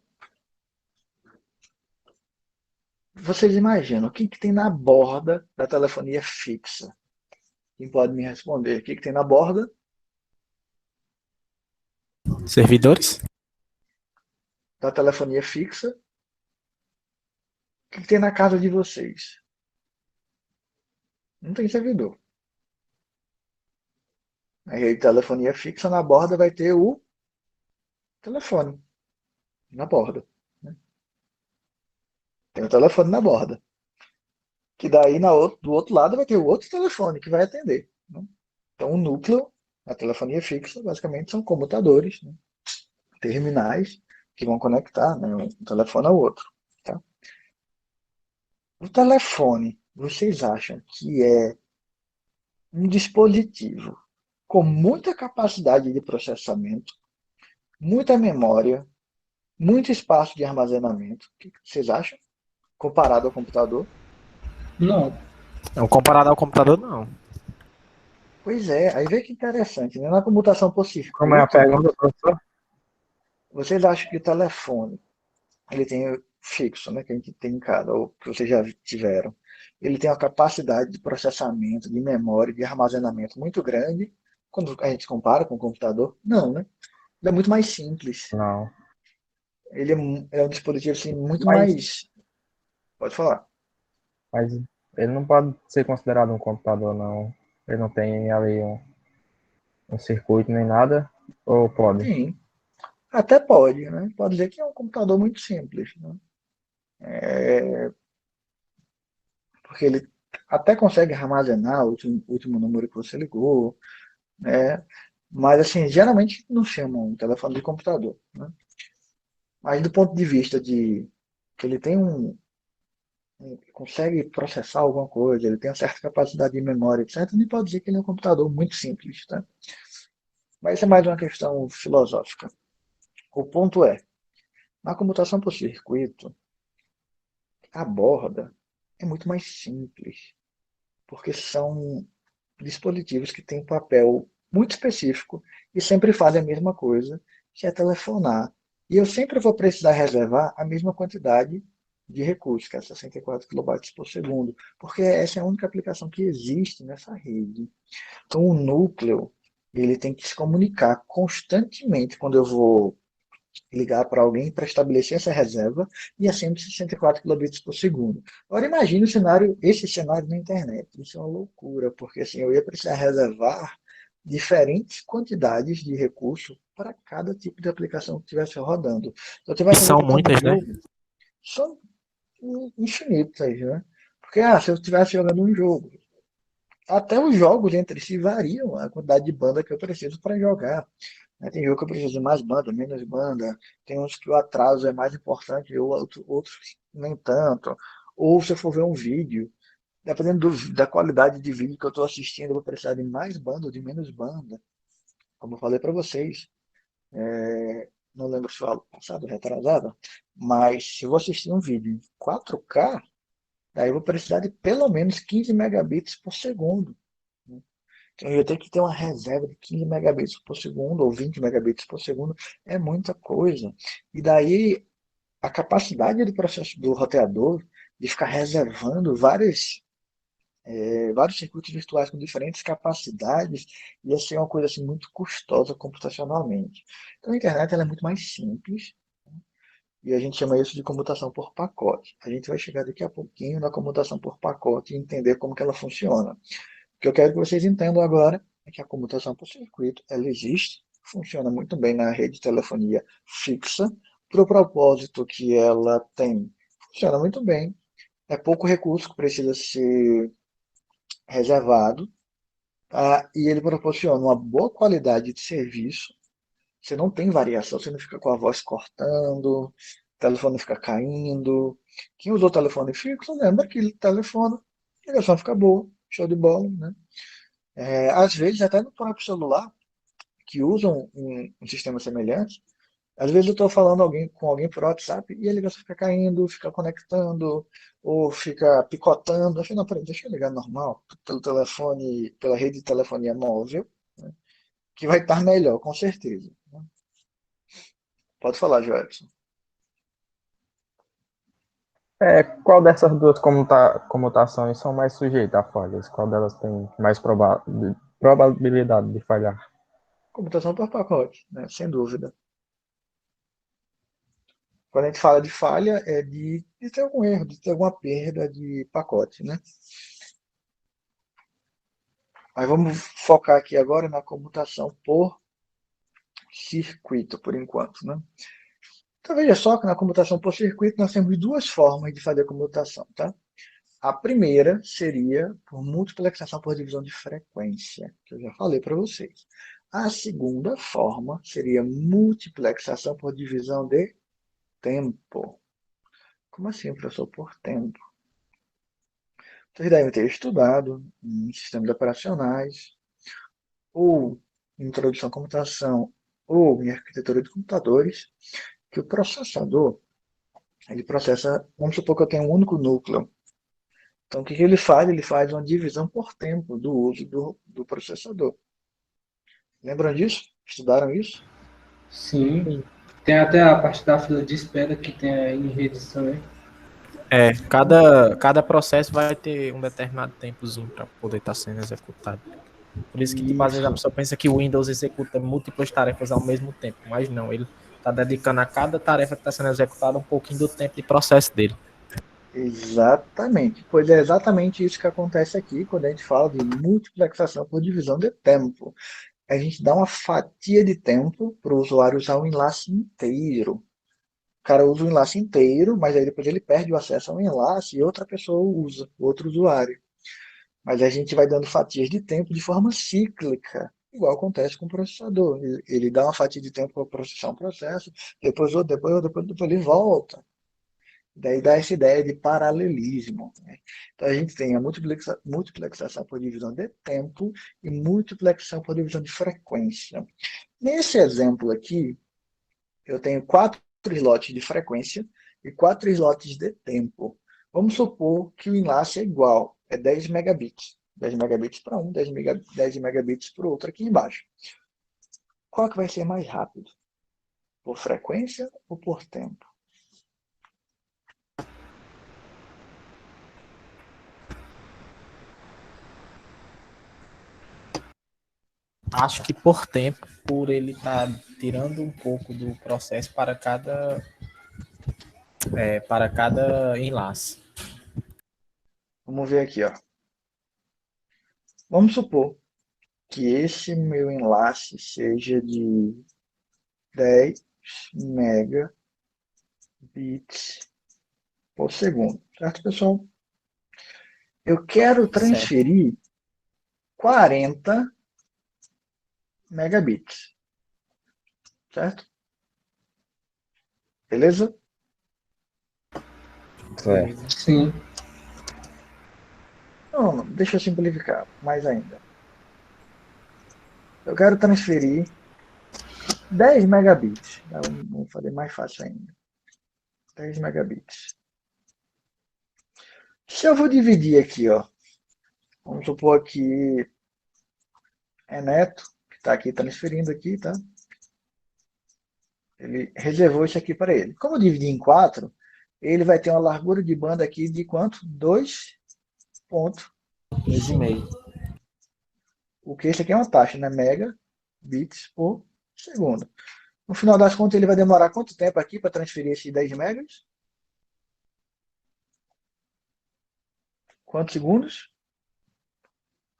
vocês imaginam o que tem na borda da telefonia fixa? Quem pode me responder? O que tem na borda? Servidores? Da telefonia fixa? O que tem na casa de vocês? Não tem servidor. Aí, telefonia fixa na borda vai ter o telefone na borda. Né? Tem o telefone na borda. Que daí do outro lado vai ter o outro telefone que vai atender. Né? Então o núcleo, a telefonia fixa, basicamente são computadores, né? Terminais que vão conectar, né, um telefone ao outro. Tá? O telefone, vocês acham que é um dispositivo com muita capacidade de processamento, muita memória, muito espaço de armazenamento? O que vocês acham? Comparado ao computador? Não. Não, comparado ao computador, não. Pois é, aí vê que interessante, né? Na computação por Como é a circuito, pergunta, professor? vocês acham que o telefone, ele tem fixo, né, que a gente tem em casa, ou que vocês já tiveram, ele tem uma capacidade de processamento, de memória, de armazenamento muito grande, quando a gente compara com o computador? Não, né? Ele é muito mais simples. Não. é um dispositivo assim, muito Mas, mais. Pode falar. mas ele não pode ser considerado um computador, não. Ele não tem ali um circuito nem nada, ou pode? Sim, até pode, né? Pode dizer que é um computador muito simples, né? Porque ele até consegue armazenar o último número que você ligou, né? Mas assim, geralmente não chamam um telefone de computador, né? Mas do ponto de vista de que ele tem consegue processar alguma coisa, ele tem uma certa capacidade de memória, etc., nem pode dizer que ele é um computador muito simples, tá? Mas isso é mais uma questão filosófica. O ponto é, na computação por circuito, a borda é muito mais simples, porque são dispositivos que têm um papel muito específico e sempre fazem a mesma coisa, que é telefonar. E eu sempre vou precisar reservar a mesma quantidade de recursos, que é 64 kilobytes por segundo, porque essa é a única aplicação que existe nessa rede. Então o núcleo, ele tem que se comunicar constantemente quando eu vou ligar para alguém para estabelecer essa reserva e a 164 kilobits por segundo. Agora imagine o cenário, esse cenário na internet. Isso é uma loucura, porque assim, eu ia precisar reservar diferentes quantidades de recurso para cada tipo de aplicação que estivesse rodando. Se eu E estivesse são executando um muitas, né? jogo, são infinitas, né? Porque se eu estivesse jogando um jogo, até os jogos entre si variam a quantidade de banda que eu preciso para jogar. Tem jogo que eu preciso de mais banda, menos banda. Tem uns que o atraso é mais importante, outros nem tanto. Ou se eu for ver um vídeo, dependendo da qualidade de vídeo que eu estou assistindo, eu vou precisar de mais banda ou de menos banda. Como eu falei para vocês, não lembro se foi ano passado, retrasado, mas se eu vou assistir um vídeo em 4K, daí eu vou precisar de pelo menos 15 megabits por segundo. Então, eu tenho que ter uma reserva de 15 megabits por segundo ou 20 megabits por segundo. É muita coisa. E daí, a capacidade do processo do roteador de ficar reservando vários circuitos virtuais com diferentes capacidades ia ser uma coisa assim, muito custosa computacionalmente. Então, a internet ela é muito mais simples e a gente chama isso de computação por pacote. A gente vai chegar daqui a pouquinho na computação por pacote e entender como que ela funciona. O que eu quero que vocês entendam agora é que a computação por circuito, ela existe, funciona muito bem na rede de telefonia fixa, para o propósito que ela tem. Funciona muito bem, é pouco recurso que precisa ser reservado, tá? E ele proporciona uma boa qualidade de serviço, você não tem variação, você não fica com a voz cortando, o telefone fica caindo. Quem usou telefone fixo lembra que telefone, a ligação fica boa, show de bola, né? Às vezes, até no próprio celular, que usam um sistema semelhante, às vezes eu estou falando com alguém por WhatsApp e a ligação fica caindo, fica conectando, ou fica picotando. Eu falei, não, peraí, deixa eu ligar normal, pelo telefone, pela rede de telefonia móvel, né, que vai estar melhor, com certeza. Né? Pode falar, Joelson. Qual dessas duas comutações são mais sujeitas a falhas? Qual delas tem mais probabilidade de falhar? Computação por pacote, né, sem dúvida. Quando a gente fala de falha, é de ter algum erro, de ter alguma perda de pacote, né? Mas vamos focar aqui agora na computação por circuito, por enquanto, né? Então veja só que na computação por circuito nós temos duas formas de fazer a computação, tá? A primeira seria por multiplexação por divisão de frequência, que eu já falei para vocês. A segunda forma seria multiplexação por divisão de tempo. Como assim, professor, por tempo? Vocês devem ter estudado em sistemas operacionais, ou em introdução à computação, ou em arquitetura de computadores, que o processador, ele processa, vamos supor que eu tenho um único núcleo. Então, o que ele faz? Ele faz uma divisão por tempo do uso do processador. Lembram disso? Estudaram isso? Sim. Sim. Tem até a parte da fila de espera que tem aí em redes também. Cada processo vai ter um determinado tempozinho para poder estar sendo executado. Por isso que, tipo, às vezes a Isso. pessoa pensa que o Windows executa múltiplas tarefas ao mesmo tempo, mas não, ele tá dedicando a cada tarefa que está sendo executada um pouquinho do tempo de processo dele. Exatamente. Pois é exatamente isso que acontece aqui quando a gente fala de multiplexação por divisão de tempo. A gente dá uma fatia de tempo para o usuário usar o enlace inteiro. O cara usa o enlace inteiro, mas aí depois ele perde o acesso ao enlace e outra pessoa usa, outro usuário. Mas a gente vai dando fatias de tempo de forma cíclica, igual acontece com o processador. Ele dá uma fatia de tempo para processar um processo, depois outro, depois ele volta. Daí dá essa ideia de paralelismo, né? Então a gente tem a multiplexação por divisão de tempo e multiplexação por divisão de frequência. Nesse exemplo aqui, eu tenho 4 slots de frequência e 4 slots de tempo. Vamos supor que o enlace é igual, é 10 megabits. 10 megabits para um, 10 megabits para o outro aqui embaixo. Qual que vai ser mais rápido? Por frequência ou por tempo? Acho que por tempo, por ele estar tirando um pouco do processo para cada enlace. Vamos ver aqui, ó. Vamos supor que esse meu enlace seja de 10 megabits por segundo, certo, pessoal? Eu quero transferir 40 megabits, certo? Beleza? Certo. Sim. Não, deixa eu simplificar mais ainda. Eu quero transferir 10 megabits. Vamos fazer mais fácil ainda. 10 megabits. Se eu vou dividir aqui, ó, vamos supor que é Neto, que está aqui transferindo aqui, tá? Ele reservou isso aqui para ele. Como eu dividi em 4, ele vai ter uma largura de banda aqui de quanto? 2,5. 2,5. O que isso aqui é uma taxa, né? Megabits por segundo. No final das contas, ele vai demorar quanto tempo aqui para transferir esses 10 megas? Quantos segundos?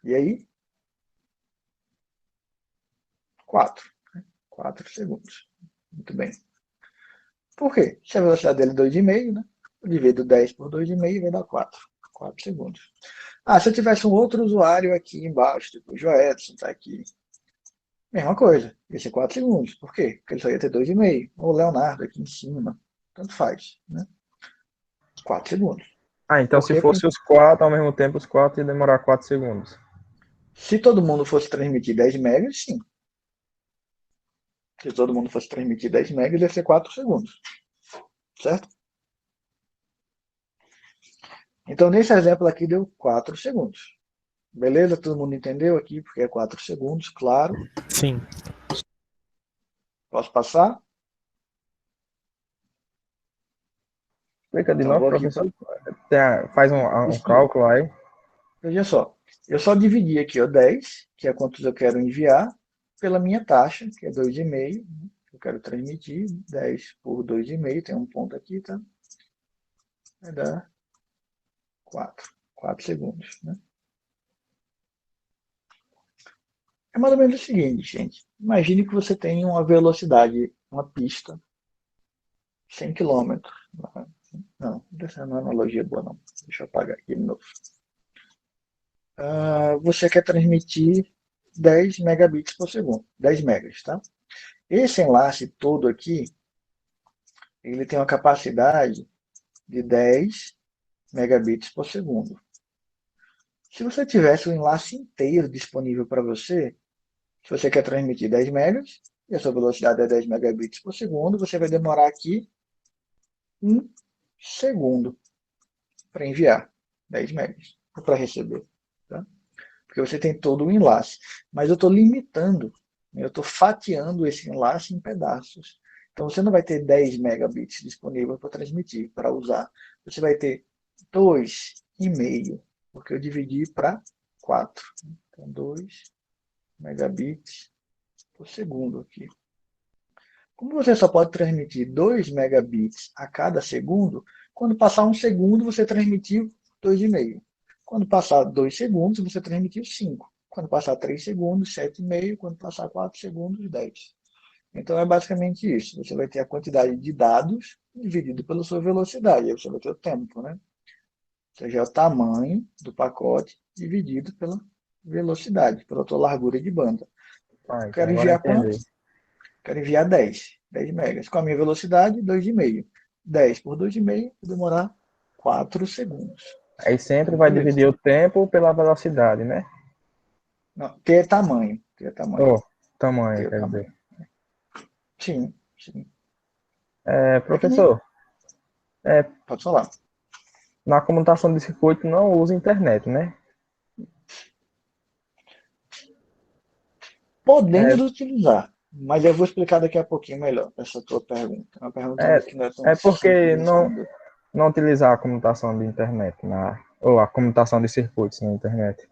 E aí? 4. 4 segundos. Muito bem. Por quê? Se a velocidade dele é 2,5, né? Eu divido 10 por 2,5 vai dar 4. 4 segundos. Ah, se eu tivesse um outro usuário aqui embaixo, tipo o Joedson está aqui. Mesma coisa, ia ser 4 segundos. Por quê? Porque ele só ia ter 2,5. Ou o Leonardo aqui em cima. Tanto faz, né? 4 segundos. Ah, então Por se quê? Porque fosse os 4 ao mesmo tempo, os 4 ia demorar 4 segundos. se todo mundo fosse transmitir 10 megas, sim. Se todo mundo fosse transmitir 10 megas, ia ser 4 segundos. Certo? Então, nesse exemplo aqui, deu 4 segundos. Beleza? Todo mundo entendeu aqui, porque é 4 segundos, claro. Sim. Posso passar? Explica de Então, novo, vou aqui. professor. Faz um Isso mesmo. cálculo aí. Veja só. Eu só dividi aqui, ó, 10, que é quantos eu quero enviar, pela minha taxa, que é 2,5. Eu quero transmitir 10 por 2,5. Tem um ponto aqui, tá? Vai dar 4 segundos, né? É mais ou menos o seguinte, gente. Imagine que você tem uma velocidade, uma pista, 100 quilômetros. Não, essa não é uma analogia boa, não. Deixa eu apagar aqui de novo. Você quer transmitir 10 megabits por segundo. 10 megas, tá? Esse enlace todo aqui, ele tem uma capacidade de 10 megabits por segundo. Se você tivesse o enlace inteiro disponível para você, se você quer transmitir 10 megas, e a sua velocidade é 10 megabits por segundo, você vai demorar aqui 1 segundo para enviar 10 megas, ou para receber. Tá? Porque você tem todo o enlace. Mas eu estou limitando, eu estou fatiando esse enlace em pedaços. Então você não vai ter 10 megabits disponível para transmitir, para usar. Você vai ter 2,5, porque eu dividi para 4. Então 2 megabits por segundo aqui. Como você só pode transmitir 2 megabits a cada segundo, quando passar um segundo, você transmitiu 2,5. Quando passar 2 segundos, você transmitiu 5. Quando passar 3 segundos, 7,5. Quando passar 4 segundos, 10. Então é basicamente isso. Você vai ter a quantidade de dados dividido pela sua velocidade. Aí você vai ter o tempo, né? Ou seja, é o tamanho do pacote dividido pela velocidade, pela tua largura de banda. Ah, Eu então quero agora eu enviar entendi. quanto? Quero enviar 10 megas. Com a minha velocidade, 2,5. 10 por 2,5 vai demorar 4 segundos. Aí sempre vai Tranquilo isso? dividir o tempo pela velocidade, né? Não, ter tamanho. Ter tamanho. Ou tamanho, Ter quer dizer. tamanho. Sim, sim. É que nem. Professor, é, Pode falar. na computação de circuito não usa internet, né? É, Podemos utilizar, mas eu vou explicar daqui a pouquinho melhor essa tua pergunta. É uma pergunta é, que não é tão é simples porque de responder. não utilizar a computação de internet, ou a computação de circuitos na internet.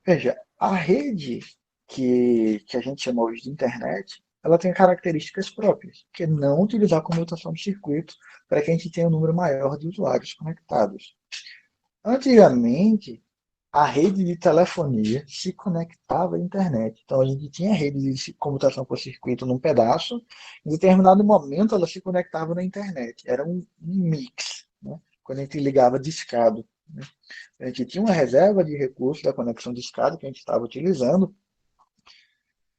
Veja, a rede que a gente chama hoje de internet, ela tem características próprias, que é não utilizar a comutação de circuito para que a gente tenha um número maior de usuários conectados. Antigamente, a rede de telefonia se conectava à internet. Então, a gente tinha rede de computação por circuito num pedaço, em determinado momento ela se conectava na internet. Era um mix, né? Quando a gente ligava discado. Né? A gente tinha uma reserva de recursos da conexão discada que a gente estava utilizando,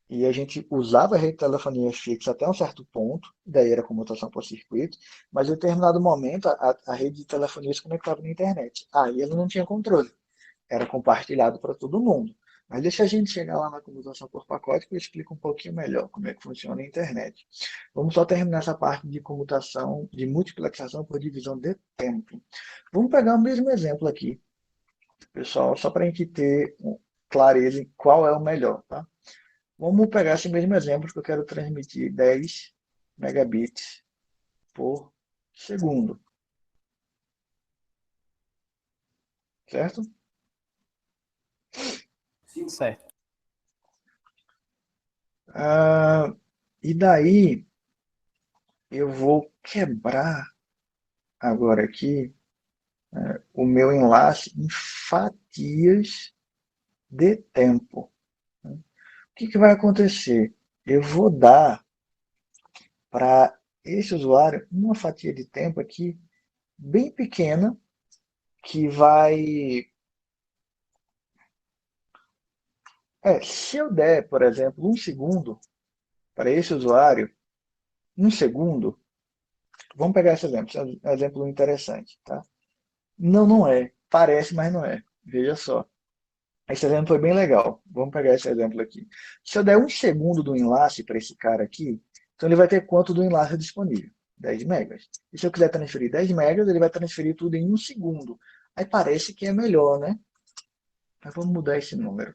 e a gente usava a rede de telefonia fixa até um certo ponto, daí era comutação por circuito, mas em determinado momento a rede de telefonia se conectava na internet. Aí ela não tinha controle, era compartilhado para todo mundo. Mas deixa a gente chegar lá na computação por pacote que eu explico um pouquinho melhor como é que funciona a internet. Vamos só terminar essa parte de comutação, de multiplexação por divisão de tempo. Vamos pegar o mesmo exemplo aqui, pessoal, só para a gente ter clareza em qual é o melhor, tá? Vamos pegar esse mesmo exemplo que eu quero transmitir 10 megabits por segundo, certo? Certo. E daí eu vou quebrar agora aqui o meu enlace em fatias de tempo. O que vai acontecer? Eu vou dar para esse usuário uma fatia de tempo aqui bem pequena que vai. Se eu der, por exemplo, um segundo para esse usuário, um segundo, vamos pegar esse exemplo, é um exemplo interessante, tá? Não, não é. Parece, mas não é. Veja só. Esse exemplo foi bem legal. Vamos pegar esse exemplo aqui. Se eu der um segundo do enlace para esse cara aqui, então ele vai ter quanto do enlace disponível? 10 megas. E se eu quiser transferir 10 megas, ele vai transferir tudo em um segundo. Aí parece que é melhor, né? Mas vamos mudar esse número.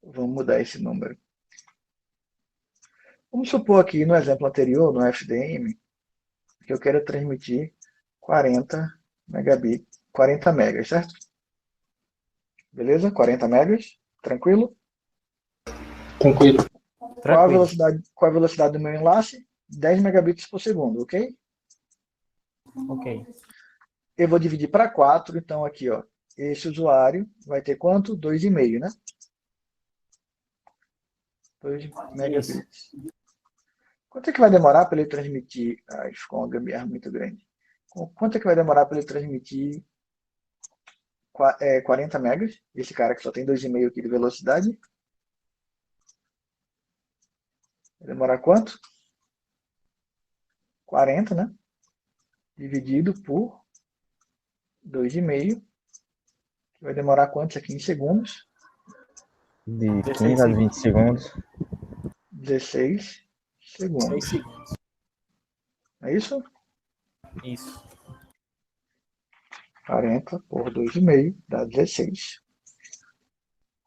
Vamos mudar esse número. Vamos supor aqui no exemplo anterior, no FDM, que eu quero transmitir 40 megabits, 40 megas, certo? Beleza? 40 megas, tranquilo? Tranquilo. Tranquilo. Qual a velocidade do meu enlace? 10 megabits por segundo, ok? Ok. Eu vou dividir para 4, então aqui, ó, esse usuário vai ter quanto? 2,5, né? 2 Isso. megabits. Quanto é que vai demorar para ele transmitir? Ai, ficou uma gambiarra muito grande. Quanto é que vai demorar para ele transmitir 40 megas? Esse cara que só tem 2,5 aqui de velocidade. Vai demorar quanto? 40, né? Dividido por 2,5. Vai demorar quantos aqui em segundos? De 16 15 a 20 segundos. segundos. 16 6 segundos. segundos. É isso? Isso. 40 por 2,5 dá 16.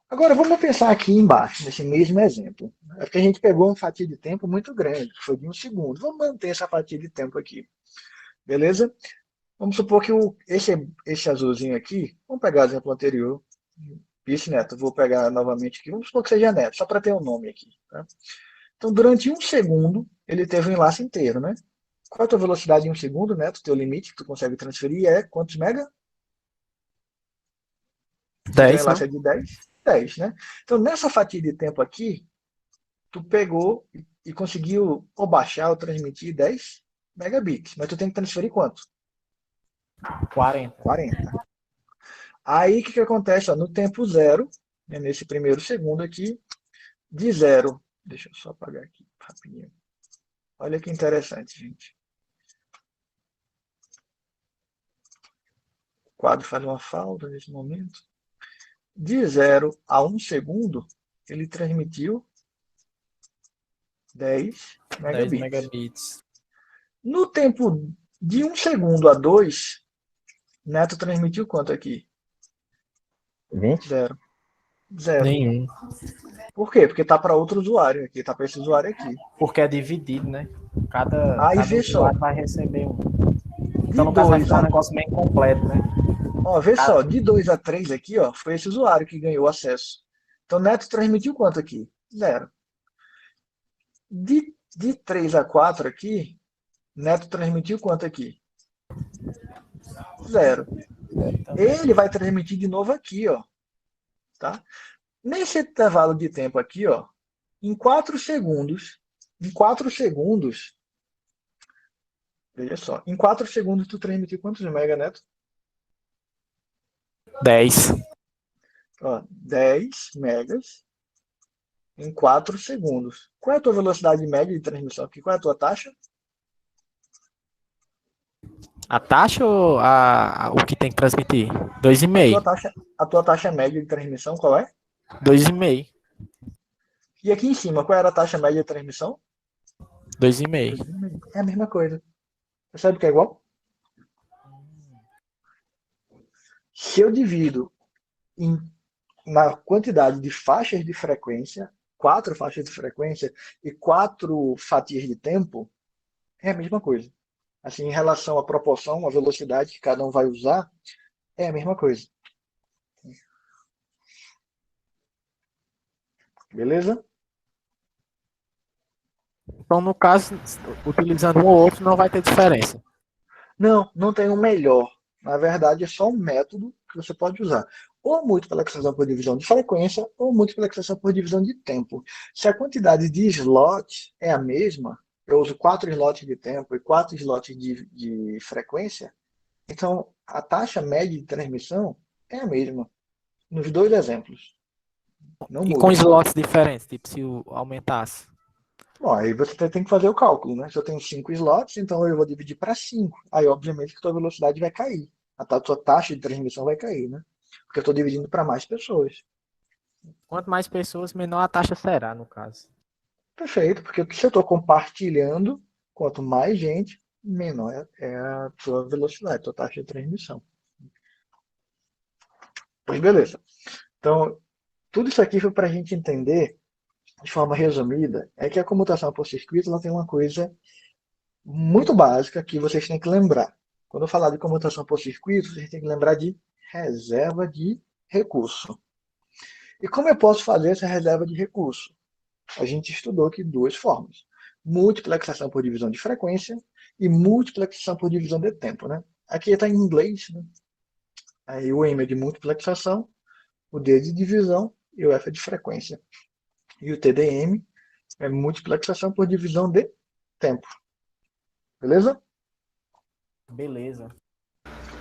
Agora vamos pensar aqui embaixo, nesse mesmo exemplo. É porque a gente pegou uma fatia de tempo muito grande, que foi de um segundo. Vamos manter essa fatia de tempo aqui. Beleza? Vamos supor que esse azulzinho aqui, vamos pegar o exemplo anterior, Isso, Neto. Vou pegar novamente aqui. Vamos supor que seja Neto, só para ter um nome aqui. Tá? Então, durante 1 segundo, ele teve o enlace inteiro, né? Qual é a tua velocidade em 1 segundo, Neto? Teu limite que tu consegue transferir é quantos mega? Se o teu 10, enlace não? é de 10, né? Então, nessa fatia de tempo aqui, tu pegou e conseguiu ou baixar ou transmitir 10 megabits. Mas tu tem que transferir quanto? 40. 40. Aí, o que acontece? Ó, no tempo zero, né, nesse primeiro segundo aqui, de zero. Deixa eu só apagar aqui rapidinho. Olha que interessante, gente. O quadro faz uma falta nesse momento. De 0 a 1 segundo, ele transmitiu 10 10 megabits. megabits. No tempo de 1 segundo a 2, Neto transmitiu quanto aqui? 20? Zero. Zero. Nenhum. Por quê? Porque tá para outro usuário aqui, tá para esse usuário aqui. Porque é dividido, né? Cada, Aí cada vê só, usuário vai receber um. de Então, no caso, vai 2 ficar um a, negócio meio incompleto, né? ó, vê Cada- só, de 2 a 3 aqui, ó, foi esse usuário que ganhou acesso. Então, Neto transmitiu quanto aqui? Zero. De 3 a 4 aqui, Neto transmitiu quanto aqui? Zero. também. Ele vai transmitir de novo aqui, ó, tá? Nesse intervalo de tempo aqui, ó, em 4 segundos, veja só, em 4 segundos tu transmitiu quantos mega, Neto? 10. Ó, 10 megas em 4 segundos. Qual é a tua velocidade média de transmissão aqui? Qual é a tua taxa? A taxa ou o que tem que transmitir? A tua 2,5. taxa, a tua taxa média de transmissão qual é? 2,5. E aqui em cima, qual era a taxa média de transmissão? 2,5. É a mesma coisa. Percebe que é igual? Se eu divido em, na quantidade de faixas de frequência, 4 faixas de frequência e 4 fatias de tempo, é a mesma coisa. Assim, em relação à proporção, à velocidade que cada um vai usar, é a mesma coisa. Beleza? Então, no caso, utilizando um ou outro, não vai ter diferença. Não, não tem um melhor. Na verdade, é só um método que você pode usar. Ou multiplexação por divisão de frequência, ou multiplexação por divisão de tempo. Se a quantidade de slots é a mesma, eu uso 4 slots de tempo e 4 slots de frequência, então a taxa média de transmissão é a mesma, nos dois exemplos. Não E com muda. slots diferentes, tipo, se aumentasse. Bom, aí você tem que fazer o cálculo, né? Se eu tenho 5 slots, então eu vou dividir para 5. Aí, obviamente, que a tua velocidade vai cair. A tua taxa de transmissão vai cair, né? Porque eu estou dividindo para mais pessoas. Quanto mais pessoas, menor a taxa será, no caso. Perfeito, porque se eu estou compartilhando, quanto mais gente, menor é a tua velocidade, a tua taxa de transmissão. Pois beleza. Então, tudo isso aqui foi para a gente entender, de forma resumida, é que a comutação por circuito ela tem uma coisa muito básica que vocês têm que lembrar. Quando eu falar de comutação por circuito, vocês têm que lembrar de reserva de recurso. E como eu posso fazer essa reserva de recurso? A gente estudou aqui duas formas. Multiplexação por divisão de frequência e multiplexação por divisão de tempo. Né? Aqui está em inglês. Né? Aí o M é de multiplexação, o D é de divisão e o F é de frequência. E o TDM é multiplexação por divisão de tempo. Beleza? Beleza.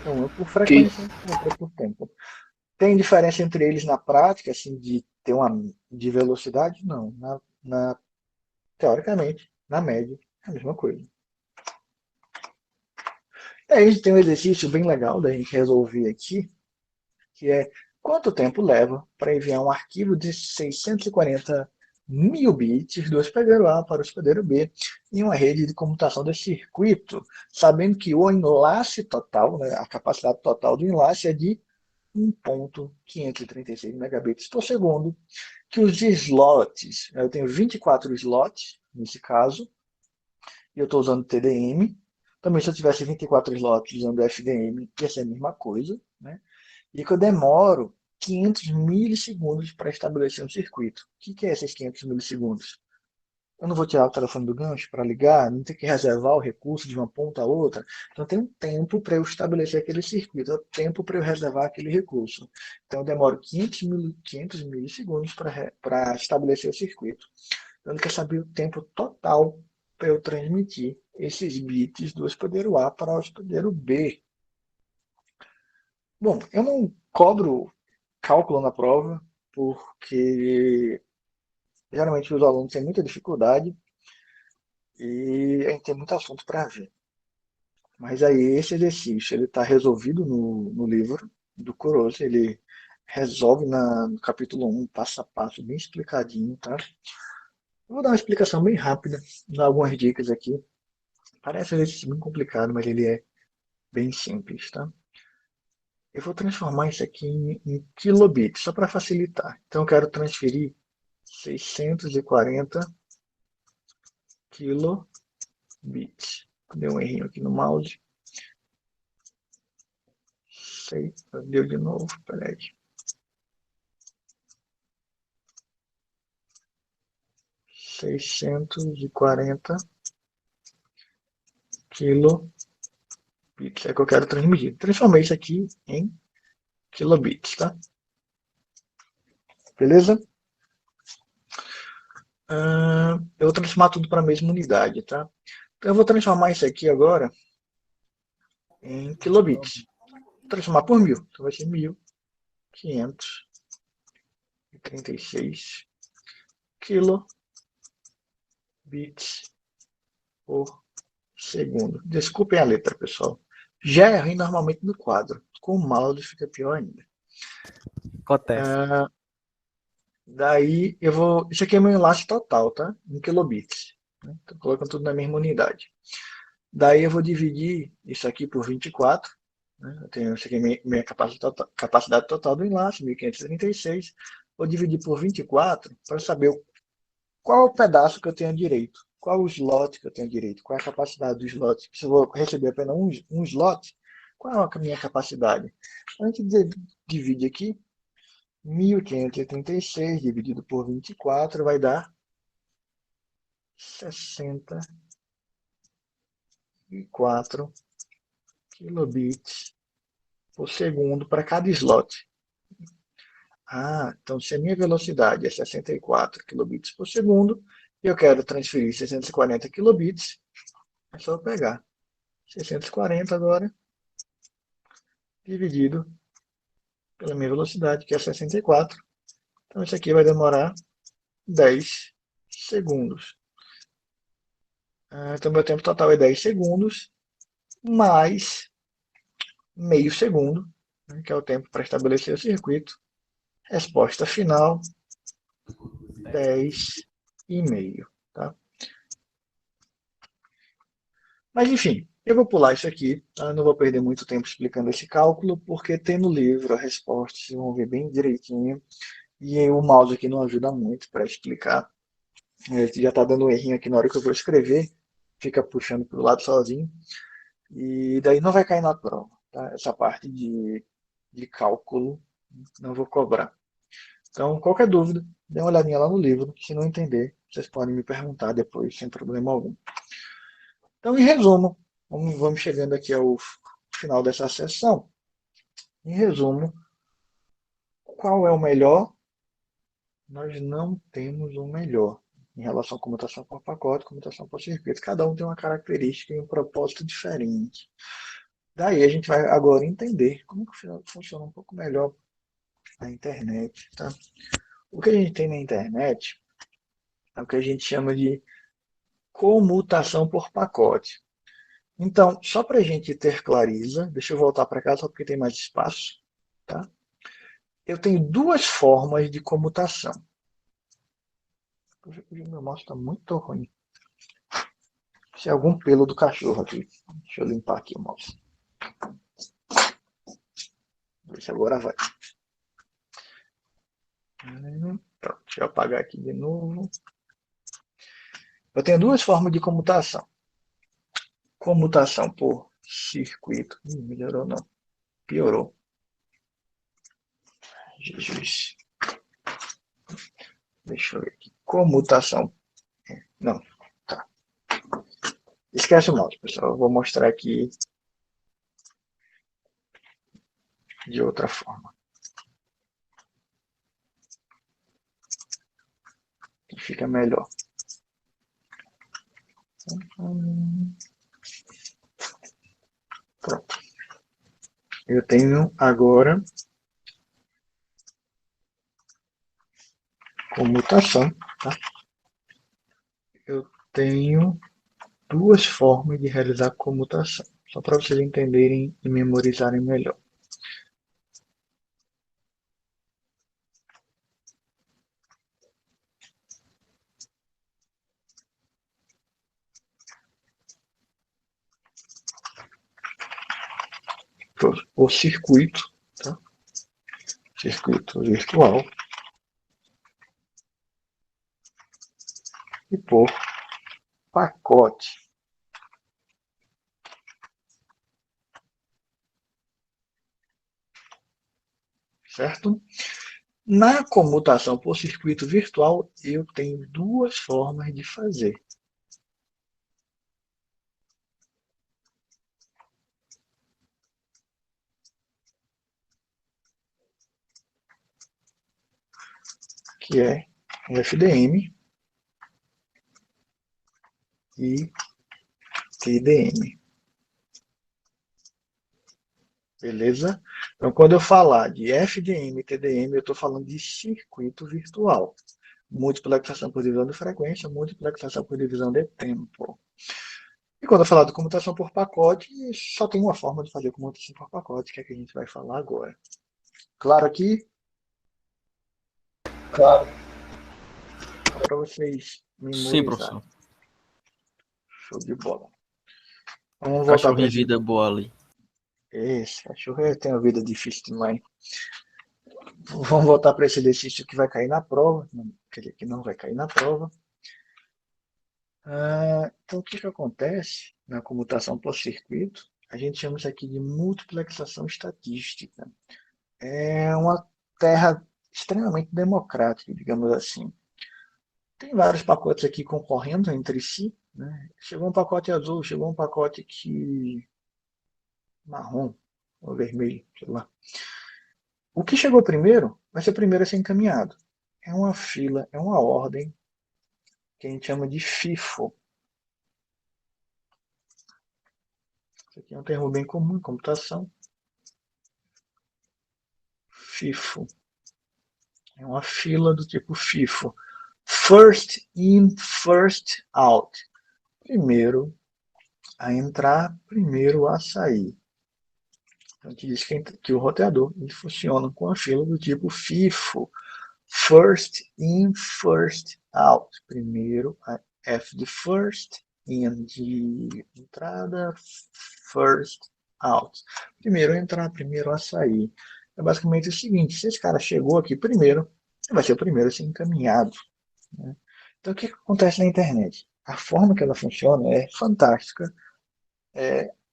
Então, um é por Ok. frequência, outro é por tempo. Tem diferença entre eles na prática, assim, de ter uma de velocidade? Não. Teoricamente, na média, é a mesma coisa. E aí a gente tem um exercício bem legal da gente resolver aqui, que é quanto tempo leva para enviar um arquivo de 640 mil bits do hospedeiro A para o hospedeiro B em uma rede de computação de circuito, sabendo que o enlace total, né, a capacidade total do enlace é de 1.536 megabits por segundo, que os slots, eu tenho 24 slots nesse caso, e eu estou usando TDM. Também se eu tivesse 24 slots usando FDM, ia ser a mesma coisa, né? E que eu demoro 500 milissegundos para estabelecer um circuito. O que é esses 500 milissegundos? Eu não vou tirar o telefone do gancho para ligar, não tem que reservar o recurso de uma ponta a outra. Então tem um tempo para eu estabelecer aquele circuito, é o tempo para eu reservar aquele recurso. Então eu demoro 500 milissegundos para estabelecer o circuito. Então ele quer saber o tempo total para eu transmitir esses bits do hospedeiro A para o hospedeiro B. Bom, eu não cobro cálculo na prova, porque geralmente os alunos têm muita dificuldade e a gente tem muito assunto para ver. Mas aí esse exercício ele está resolvido no livro do Kurose, ele resolve no capítulo 1, passo a passo, bem explicadinho, tá? Eu vou dar uma explicação bem rápida, dar algumas dicas aqui. Parece um exercício bem complicado, mas ele é bem simples, tá? Eu vou transformar isso aqui em kilobits, só para facilitar. Então eu quero transferir 640 kilobits. Deu um errinho aqui no mouse. Deu de novo, peraí. 640 kilobits é que eu quero transmitir. Transformei isso aqui em kilobits, tá? Beleza? Eu vou transformar tudo para a mesma unidade, tá? Então eu vou transformar isso aqui agora em kilobits. Vou transformar por 1000. Então vai ser 1536 kilobits por segundo. Desculpem a letra, pessoal. Já é ruim normalmente no quadro. Com o mouse fica pior ainda. Acontece. Daí eu vou. Isso aqui é meu enlace total, tá? Em kilobits. Né? Tô colocando tudo na mesma unidade. Daí eu vou dividir isso aqui por 24. Né? Eu tenho isso aqui, minha capacidade total do enlace, 1536. Vou dividir por 24 para saber qual é o pedaço que eu tenho direito. Qual o slot que eu tenho direito? Qual é a capacidade do slot? Se eu vou receber apenas um slot, qual é a minha capacidade? A gente divide aqui. 1536 dividido por 24 vai dar 64 kilobits por segundo para cada slot. Então se a minha velocidade é 64 kilobits por segundo, eu quero transferir 640 kilobits, é só eu pegar 640 agora, dividido pela minha velocidade, que é 64. Então isso aqui vai demorar 10 segundos. Então meu tempo total é 10 segundos, mais meio segundo, né, que é o tempo para estabelecer o circuito. Resposta final, 10,5. Tá? Mas enfim, eu vou pular isso aqui, tá? Não vou perder muito tempo explicando esse cálculo, porque tem no livro a resposta, vocês vão ver bem direitinho. E o mouse aqui não ajuda muito para explicar. Já está dando um errinho aqui na hora que eu vou escrever, fica puxando para o lado sozinho. E daí não vai cair na prova. Tá? Essa parte de cálculo não vou cobrar. Então, qualquer dúvida, dê uma olhadinha lá no livro. Se não entender, vocês podem me perguntar depois, sem problema algum. Então, em resumo, vamos chegando aqui ao final dessa sessão. Em resumo, qual é o melhor? Nós não temos o melhor em relação à comutação por pacote, comutação por circuito. Cada um tem uma característica e um propósito diferente. Daí a gente vai agora entender como que funciona um pouco melhor a internet. Tá? O que a gente tem na internet é o que a gente chama de comutação por pacote. Então, só para a gente ter clareza, deixa eu voltar para cá só porque tem mais espaço. Tá? Eu tenho duas formas de comutação. O meu mouse está muito ruim. Se é algum pelo do cachorro aqui. Deixa eu limpar aqui o mouse. Ver se agora vai. Pronto, deixa eu apagar aqui de novo. Eu tenho duas formas de comutação. Comutação por circuito. Melhorou não. Piorou. Jesus. Deixa eu ver aqui. Comutação. Não, tá. Esquece o mouse, pessoal. Eu vou mostrar aqui de outra forma. Que fica melhor. Pronto. Eu tenho agora comutação, tá? Eu tenho duas formas de realizar comutação, só para vocês entenderem e memorizarem melhor. Por circuito, tá? Circuito virtual, e por pacote. Certo? Na comutação por circuito virtual, eu tenho duas formas de fazer. Que é FDM e TDM. Beleza? Então, quando eu falar de FDM e TDM, eu estou falando de circuito virtual. Multiplexação por divisão de frequência, multiplexação por divisão de tempo. E quando eu falar de comutação por pacote, só tem uma forma de fazer comutação por pacote, que é a que a gente vai falar agora. Claro aqui? Claro. Para vocês Sim, memorizarem. professor. Show de bola. Vamos voltar Cachorro para em esse. vida boa ali. Esse cachorro tem uma vida difícil demais. Vamos voltar para esse exercício que vai cair na prova. Aquele que não vai cair na prova. Então, o que acontece na comutação por circuito? A gente chama isso aqui de multiplexação estatística. É uma terra extremamente democrática, digamos assim. Tem vários pacotes aqui concorrendo entre si, né? Chegou um pacote azul, chegou um pacote marrom ou vermelho, sei lá. O que chegou primeiro vai ser o primeiro a ser encaminhado. É uma fila, é uma ordem que a gente chama de FIFO. Isso aqui é um termo bem comum em computação. FIFO. É uma fila do tipo FIFO. First in, first out. Primeiro a entrar, primeiro a sair. Então, a gente diz que o roteador ele funciona com a fila do tipo FIFO. First in, first out. Primeiro, F de first, in de entrada, first out. Primeiro a entrar, primeiro a sair. É basicamente o seguinte: se esse cara chegou aqui primeiro, ele vai ser o primeiro a ser encaminhado. Né? Então, o que acontece na internet? A forma que ela funciona é fantástica.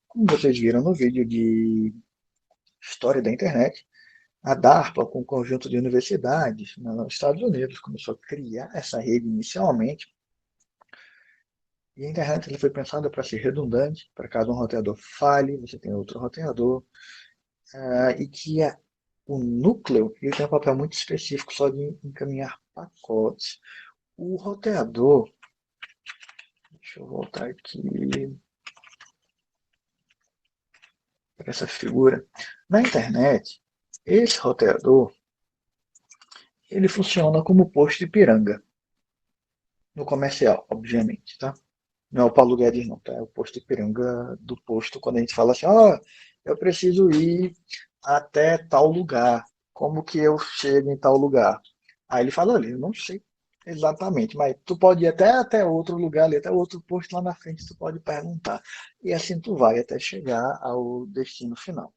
Como vocês viram no vídeo de história da internet, a DARPA, com um conjunto de universidades nos Estados Unidos, começou a criar essa rede inicialmente. E a internet ele foi pensada para ser redundante, para caso um roteador falhe, você tem outro roteador, e que o núcleo ele tem um papel muito específico só de encaminhar pacotes. O roteador, deixa eu voltar aqui para essa figura. Na internet, esse roteador ele funciona como posto de piranga. No comercial, obviamente, tá? Não é o Paulo Guedes, não, tá? É o posto Ipiranga do posto, quando a gente fala assim, eu preciso ir até tal lugar. Como que eu chego em tal lugar? Aí ele fala, olha, eu não sei exatamente, mas tu pode ir até outro lugar ali, até outro posto lá na frente, tu pode perguntar. E assim tu vai até chegar ao destino final.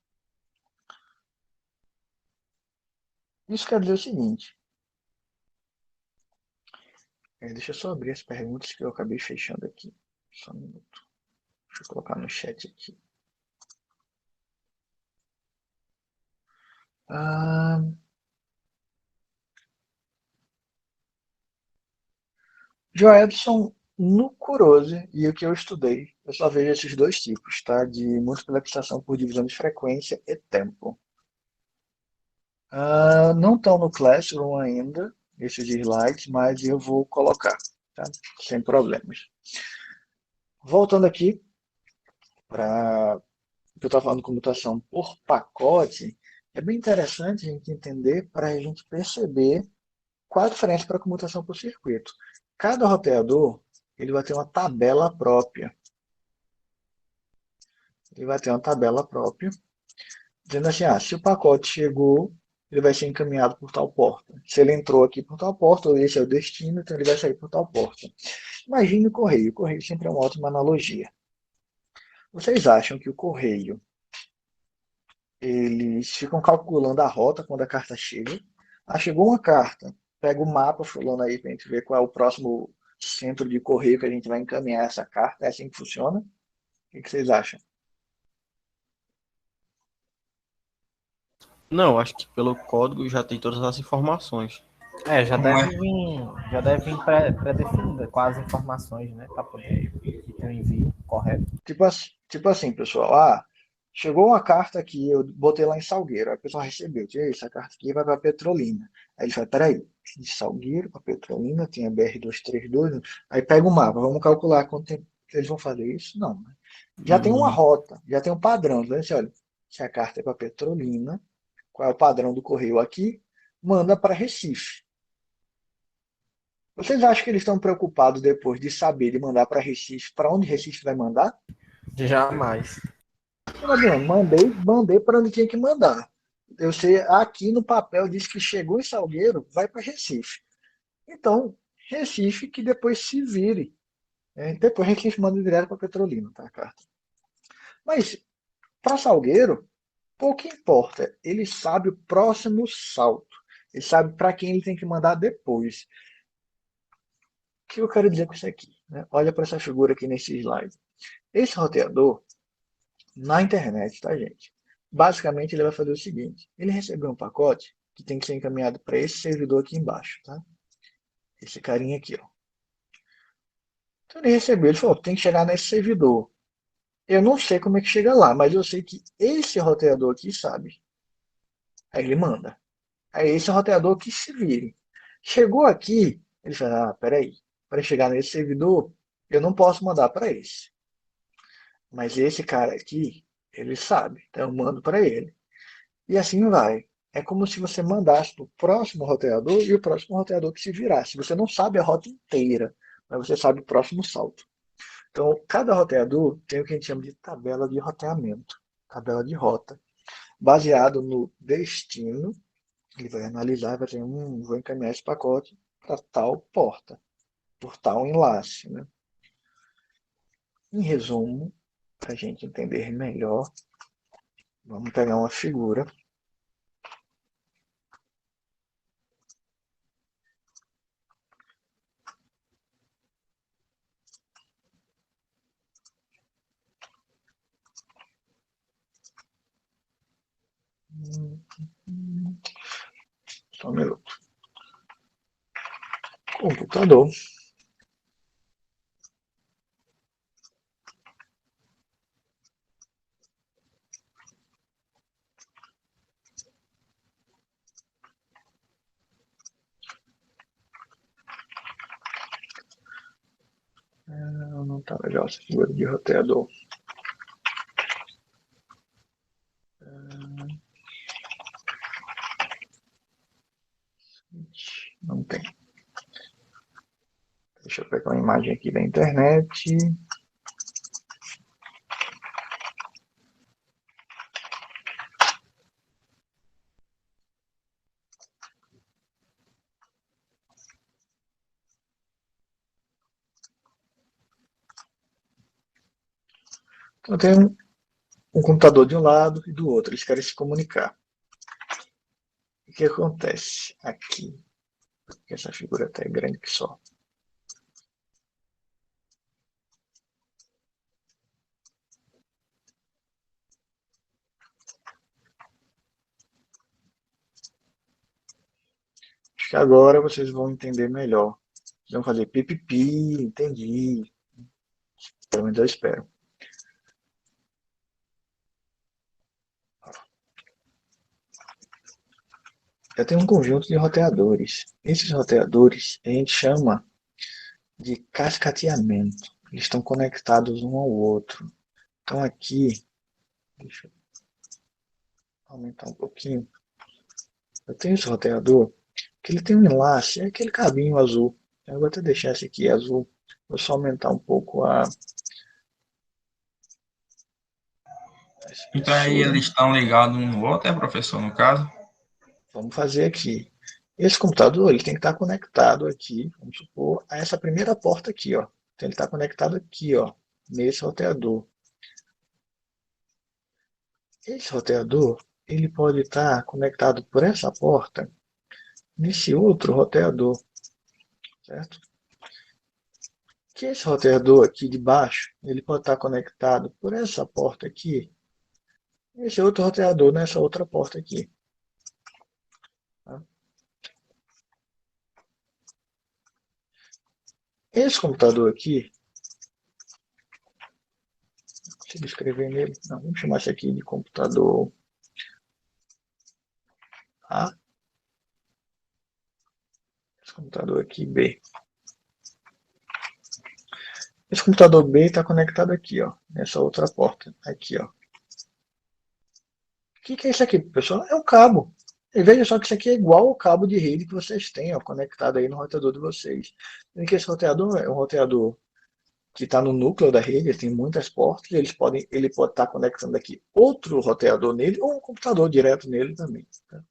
Isso quer dizer o seguinte, deixa eu só abrir as perguntas que eu acabei fechando aqui. Só um minuto. Deixa eu colocar no chat aqui. Ah, Joelson, no Kurose e o que eu estudei, eu só vejo esses dois tipos, tá? De multiplexação por divisão de frequência e tempo. Não estão no Classroom ainda, esses slides, mas eu vou colocar, tá? Sem problemas. Voltando aqui para o que eu estava falando de comutação por pacote, é bem interessante a gente entender para a gente perceber qual a diferença para a comutação por circuito. Cada roteador ele vai ter uma tabela própria. Ele vai ter uma tabela própria, dizendo assim, se o pacote chegou, ele vai ser encaminhado por tal porta. Se ele entrou aqui por tal porta, ou esse é o destino, então ele vai sair por tal porta. Imagine o correio. O correio sempre é uma ótima analogia. Vocês acham que o correio, eles ficam calculando a rota quando a carta chega? Chegou uma carta, pega o mapa fulano aí para a gente ver qual é o próximo centro de correio que a gente vai encaminhar essa carta. É assim que funciona? O que vocês acham? Não, acho que pelo código já tem todas as informações. Já Como é? deve vir pré-definida com as informações, né? Para poder ter o envio correto. Tipo assim, pessoal, chegou uma carta aqui, eu botei lá em Salgueiro, aí a pessoa recebeu, essa carta aqui vai para Petrolina. Aí ele fala, peraí, de Salgueiro para Petrolina, tem a BR-232, aí pega o mapa, vamos calcular quanto tempo eles vão fazer isso? Não, né? Já tem uma rota, já tem um padrão, então, assim, olha, se a carta é para Petrolina, qual é o padrão do correio aqui? Manda para Recife. Vocês acham que eles estão preocupados depois de saber de mandar para Recife, para onde Recife vai mandar? Jamais. Mandei para onde tinha que mandar. Eu sei, aqui no papel diz que chegou em Salgueiro, vai para Recife. Então, Recife que depois se vire. Depois Recife manda direto para Petrolina, tá, a carta. Mas, para Salgueiro, pouco importa. Ele sabe o próximo salto. Ele sabe para quem ele tem que mandar depois. O que eu quero dizer com isso aqui? Né? Olha para essa figura aqui nesse slide. Esse roteador, na internet, tá, gente? Basicamente, ele vai fazer o seguinte: ele recebeu um pacote que tem que ser encaminhado para esse servidor aqui embaixo, tá? Esse carinha aqui, ó. Então, ele recebeu, ele falou: tem que chegar nesse servidor. Eu não sei como é que chega lá, mas eu sei que esse roteador aqui sabe. Aí ele manda. Aí esse roteador que se vire. Chegou aqui, ele fala: peraí, para chegar nesse servidor, eu não posso mandar para esse. Mas esse cara aqui, ele sabe, então eu mando para ele. E assim vai. É como se você mandasse para o próximo roteador e o próximo roteador que se virasse. Você não sabe a rota inteira, mas você sabe o próximo salto. Então, cada roteador tem o que a gente chama de tabela de roteamento, tabela de rota, baseado no destino. Ele vai analisar, vai dizer, vou encaminhar esse pacote para tal porta, por tal enlace. Né? Em resumo, para a gente entender melhor, vamos pegar uma figura. Só um minuto. Computador. Não tá legal essa figura de roteador. Não tem. Deixa eu pegar uma imagem aqui da internet. Então tem um computador de um lado e do outro. Eles querem se comunicar. O que acontece aqui? Porque essa figura até é grande que só. Acho que agora vocês vão entender melhor vão fazer pipipi, entendi. Pelo menos eu espero. Eu tenho um conjunto de roteadores. Esses roteadores a gente chama de cascateamento. Eles estão conectados um ao outro. Então aqui, deixa eu aumentar um pouquinho. Eu tenho esse roteador que ele tem um enlace, é aquele cabinho azul. Eu vou até deixar esse aqui azul. Vou só aumentar um pouco a Então aí espessura. eles estão ligados um no outro, professor, no caso? Vamos fazer aqui. Esse computador ele tem que estar conectado aqui, vamos supor, a essa primeira porta aqui, ó. Então ele está conectado aqui, ó, nesse roteador. Esse roteador ele pode estar conectado por essa porta nesse outro roteador, certo? Que esse roteador aqui de baixo ele pode estar conectado por essa porta aqui, esse outro roteador nessa outra porta aqui. Tá? Esse computador aqui, não consigo escrever nele, não, vamos chamar isso aqui de computador A. Esse computador aqui B. Esse computador B está conectado aqui, ó, nessa outra porta, aqui, ó. O que é isso aqui, pessoal? É o cabo. E veja só que isso aqui é igual ao cabo de rede que vocês têm, ó, conectado aí no roteador de vocês. Sendo que esse roteador é um roteador que está no núcleo da rede, ele tem muitas portas, ele pode estar conectando aqui outro roteador nele ou um computador direto nele também. Tá?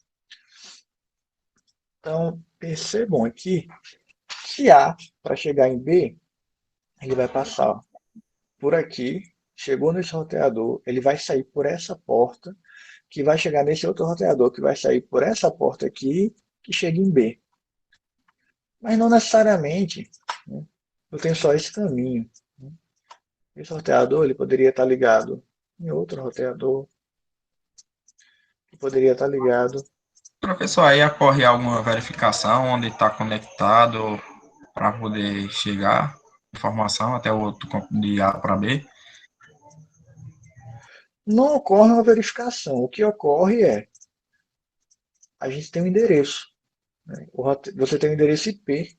Então, percebam aqui que A, para chegar em B, ele vai passar por aqui, chegou nesse roteador, ele vai sair por essa porta, que vai chegar nesse outro roteador, que vai sair por essa porta aqui, que chega em B. Mas não necessariamente, né? Eu tenho só esse caminho. Né? Esse roteador ele poderia estar ligado em outro roteador, que poderia estar ligado. Professor, aí ocorre alguma verificação onde está conectado para poder chegar informação até o outro de A para B? Não ocorre uma verificação. O que ocorre é, a gente tem um endereço. Né? Você tem um endereço IP.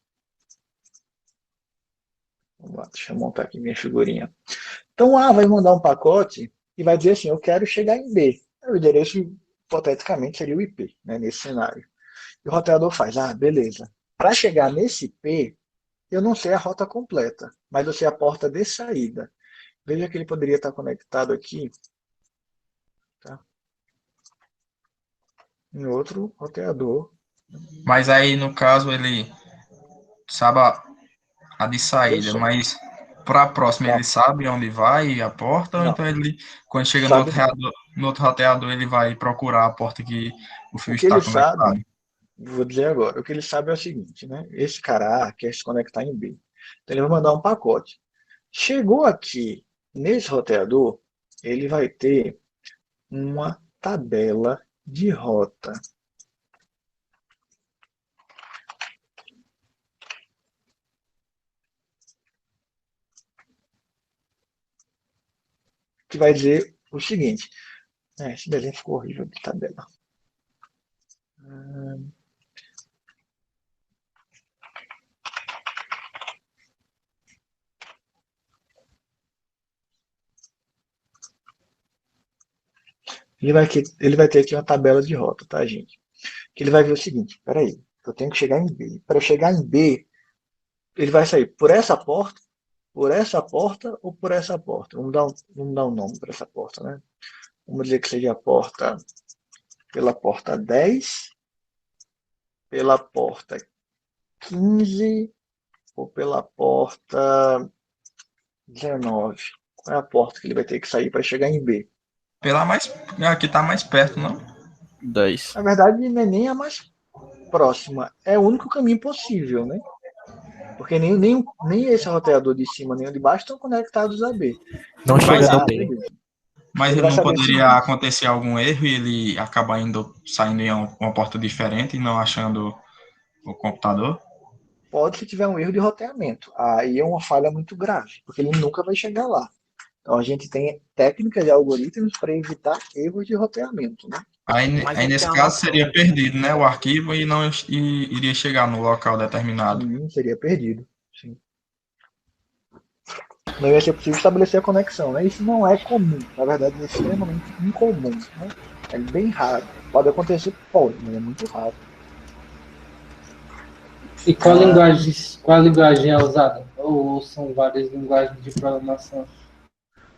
Vamos lá, deixa eu montar aqui minha figurinha. Então A vai mandar um pacote e vai dizer assim, eu quero chegar em B. O endereço, hipoteticamente, seria o IP, né, nesse cenário. E o roteador faz, beleza. Para chegar nesse IP, eu não sei a rota completa, mas eu sei a porta de saída. Veja que ele poderia estar conectado aqui, tá? Em outro roteador. Mas aí, no caso, ele sabe a de saída, Isso. mas para a próxima Tá. ele sabe onde vai a porta, ou Não. então ele, quando chega Sabe, no outro roteador, ele vai procurar a porta que o fio o que está ele conectado. sabe, vou dizer agora, o que ele sabe é o seguinte, né? Esse cara A quer se conectar em B. Então ele vai mandar um pacote. Chegou aqui nesse roteador, ele vai ter uma tabela de rota. Que vai dizer o seguinte. Esse desenho ficou horrível de tabela. Ele vai ter aqui uma tabela de rota, tá, gente? Que ele vai ver o seguinte, peraí, eu tenho que chegar em B. Para chegar em B, ele vai sair por essa porta ou por essa porta. Vamos dar um nome para essa porta, né? Vamos dizer que seja a porta pela porta 10, pela porta 15 ou pela porta 19. Qual é a porta que ele vai ter que sair para chegar em B? Pela mais. Aqui tá mais perto, não? 10. Na verdade, não é nem a mais próxima. É o único caminho possível, né? Porque nem esse roteador de cima nem o de baixo estão conectados a B. Não Ele chega vai, no B. beleza. Mas Ele ele vai não saber o poderia seguinte. acontecer algum erro e ele acabar saindo em uma porta diferente e não achando o computador? pode se tiver um erro de roteamento. Aí é uma falha muito grave, porque ele nunca vai chegar lá. Então a gente tem técnicas e algoritmos para evitar erros de roteamento, né? Mas Aí nesse então, caso seria perdido, né, o arquivo e não iria chegar no local determinado. Sim, seria perdido. Sim. Não ia ser possível estabelecer a conexão, né? Isso não é comum, na verdade é extremamente incomum, né? É bem raro. Pode acontecer, pode, mas é muito raro. E qual linguagem é usada? Ou são várias linguagens de programação?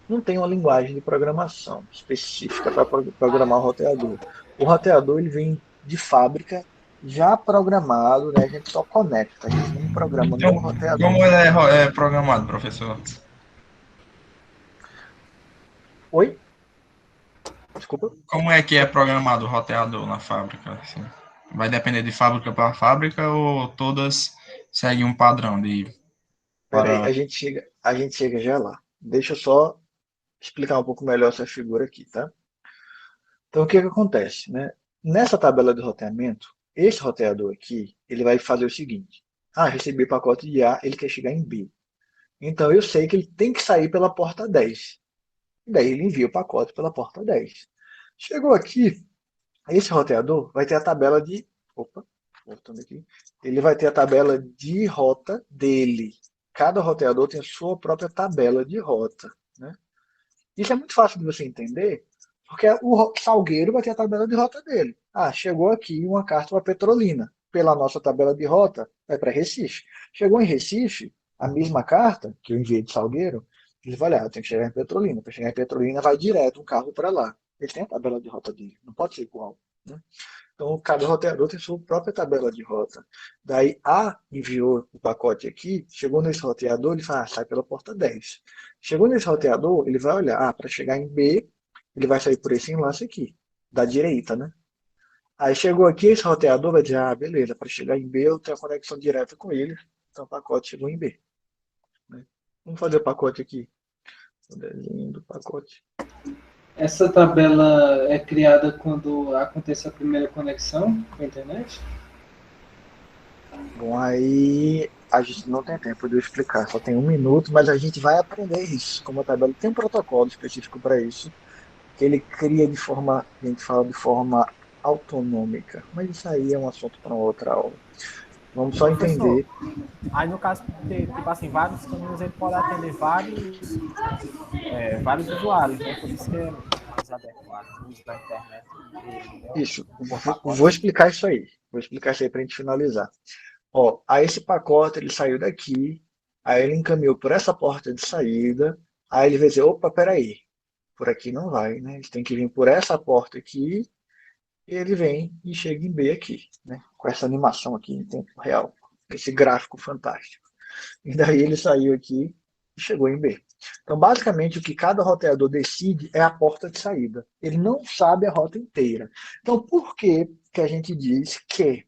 Não tem uma linguagem de programação específica para programar o roteador. O roteador ele vem de fábrica já programado, né? A gente só conecta, a gente não programa Então, no roteador. como ele é programado, professor? Oi? Desculpa. Como é que é programado o roteador na fábrica? Assim? Vai depender de fábrica para fábrica ou todas seguem um padrão de Peraí, para a gente chega já lá. Deixa eu só explicar um pouco melhor essa figura aqui, tá? Então, o que que acontece, né? Nessa tabela de roteamento, esse roteador aqui, ele vai fazer o seguinte. Recebi pacote de A, ele quer chegar em B. Então, eu sei que ele tem que sair pela porta 10. Daí ele envia o pacote pela porta 10. Chegou aqui, esse roteador vai ter a tabela de... Opa, voltando aqui. Ele vai ter a tabela de rota dele. Cada roteador tem a sua própria tabela de rota, né? Isso é muito fácil de você entender, porque o Salgueiro vai ter a tabela de rota dele. Chegou aqui uma carta para Petrolina. Pela nossa tabela de rota, vai para Recife. Chegou em Recife, a mesma carta que eu enviei de Salgueiro, ele vai olhar, eu tenho que chegar em Petrolina. Para chegar em Petrolina, vai direto um carro para lá. Ele tem a tabela de rota dele, não pode ser igual, né? Então, cada roteador tem sua própria tabela de rota. Daí, A enviou o pacote aqui, chegou nesse roteador, ele fala, sai pela porta 10. Chegou nesse roteador, ele vai olhar, para chegar em B, ele vai sair por esse enlace aqui, da direita, né? Aí chegou aqui, esse roteador vai dizer, beleza, para chegar em B eu tenho a conexão direta com ele, então o pacote chegou em B, né? Vamos fazer o pacote aqui. O desenho do pacote. Essa tabela é criada quando acontece a primeira conexão com a internet? Bom, aí a gente não tem tempo de eu explicar, só tem 1 minuto, mas a gente vai aprender isso. Como a tabela tem um protocolo específico para isso, que ele cria de forma, a gente fala de forma autonômica, mas isso aí é um assunto para outra aula. Vamos só professor, entender. aí no caso de ter, tipo assim, vários caminhos, ele pode atender vários usuários, né? Por isso que é mais adequado o uso da internet. Isso, vou explicar isso aí. Vou explicar isso aí para a gente finalizar. Aí esse pacote ele saiu daqui, aí ele encaminhou por essa porta de saída, aí ele vai dizer, opa, peraí, por aqui não vai, né? Ele tem que vir por essa porta aqui, e ele vem e chega em B aqui, né? Com essa animação aqui em tempo real, esse gráfico fantástico. E daí ele saiu aqui e chegou em B. Então, basicamente, o que cada roteador decide é a porta de saída. Ele não sabe a rota inteira. Então, por que que a gente diz que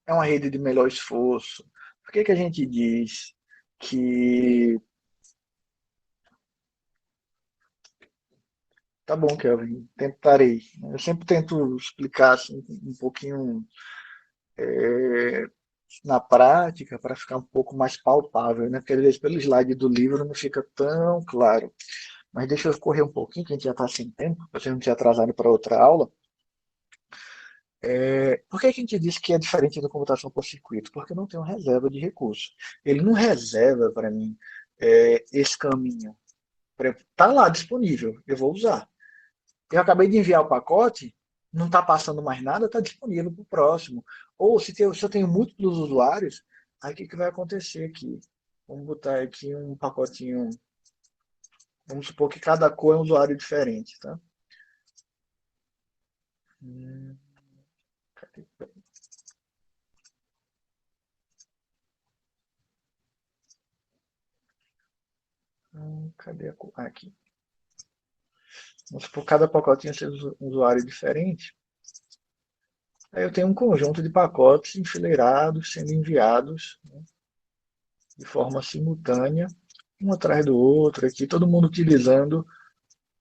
é uma rede de melhor esforço? Por que que a gente diz que... Tá bom, Kelvin, tentarei. Eu sempre tento explicar assim, um pouquinho na prática para ficar um pouco mais palpável, né? Porque às vezes pelo slide do livro não fica tão claro. Mas deixa eu correr um pouquinho, que a gente já está sem tempo, para vocês não se atrasarem para outra aula. Por que a gente diz que é diferente da computação por circuito? Porque não tem uma reserva de recurso. Ele não reserva para mim esse caminho. Está lá disponível, eu vou usar. Eu acabei de enviar o pacote, não está passando mais nada, está disponível para o próximo. Ou se eu tenho múltiplos usuários, aí o que, que vai acontecer aqui? Vamos botar aqui um pacotinho. Vamos supor que cada cor é um usuário diferente, tá? Cadê? Cadê a cor? Aqui. Vamos supor que cada pacotinho seja um usuário diferente. Aí eu tenho um conjunto de pacotes enfileirados, sendo enviados, né, de forma simultânea, um atrás do outro aqui, todo mundo utilizando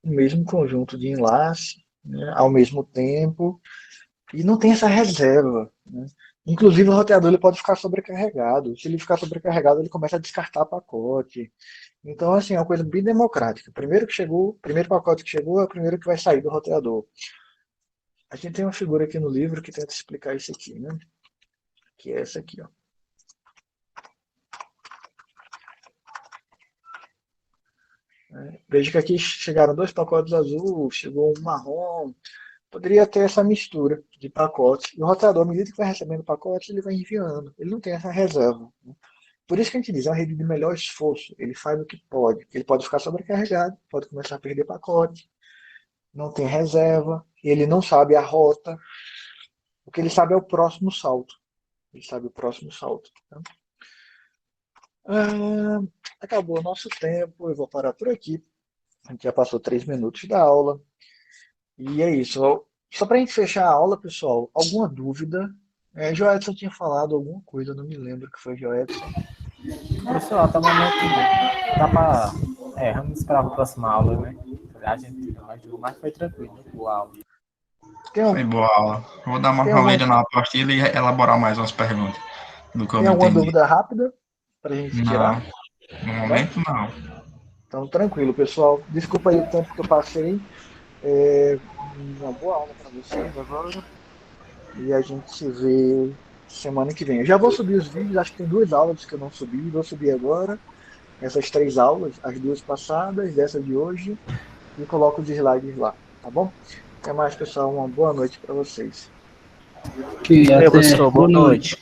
o mesmo conjunto de enlace, né, ao mesmo tempo, e não tem essa reserva, né? Inclusive, o roteador ele pode ficar sobrecarregado. Se ele ficar sobrecarregado, ele começa a descartar pacote. Então, assim, é uma coisa bem democrática. Primeiro que chegou, o primeiro pacote que chegou é o primeiro que vai sair do roteador. A gente tem uma figura aqui no livro que tenta explicar isso aqui, né? Que é essa aqui, ó. Veja que aqui chegaram 2 pacotes azul, chegou um marrom. Poderia ter essa mistura de pacotes. E o roteador, à medida que vai recebendo pacotes, ele vai enviando. Ele não tem essa reserva, né? Por isso que a gente diz, é uma rede de melhor esforço. Ele faz o que pode. Ele pode ficar sobrecarregado, pode começar a perder pacote, não tem reserva, ele não sabe a rota. O que ele sabe é o próximo salto. Ele sabe o próximo salto. Tá? Acabou o nosso tempo, eu vou parar por aqui. A gente já passou 3 minutos da aula. E é isso. Só para a gente fechar a aula, pessoal, alguma dúvida? Joedson tinha falado alguma coisa, não me lembro o que foi, Joedson. Pessoal, tá momento. Dá pra. Vamos esperar a próxima aula, né? A gente ajudou, mas foi tranquilo a aula. Foi boa aula. Vou dar uma lida na apostila e elaborar mais umas perguntas do que eu Tem não alguma entendi. dúvida rápida para a gente tirar? No momento, não. Então, tranquilo, pessoal. Desculpa aí o tempo que eu passei. Uma boa aula para vocês agora. E a gente se vê semana que vem. Eu já vou subir os vídeos, acho que tem 2 aulas que eu não subi. Vou subir agora. Essas 3 aulas, as 2 passadas, dessa de hoje. E coloco os slides lá, tá bom? Até mais, pessoal. Uma boa noite para vocês. Até, Professor, boa noite.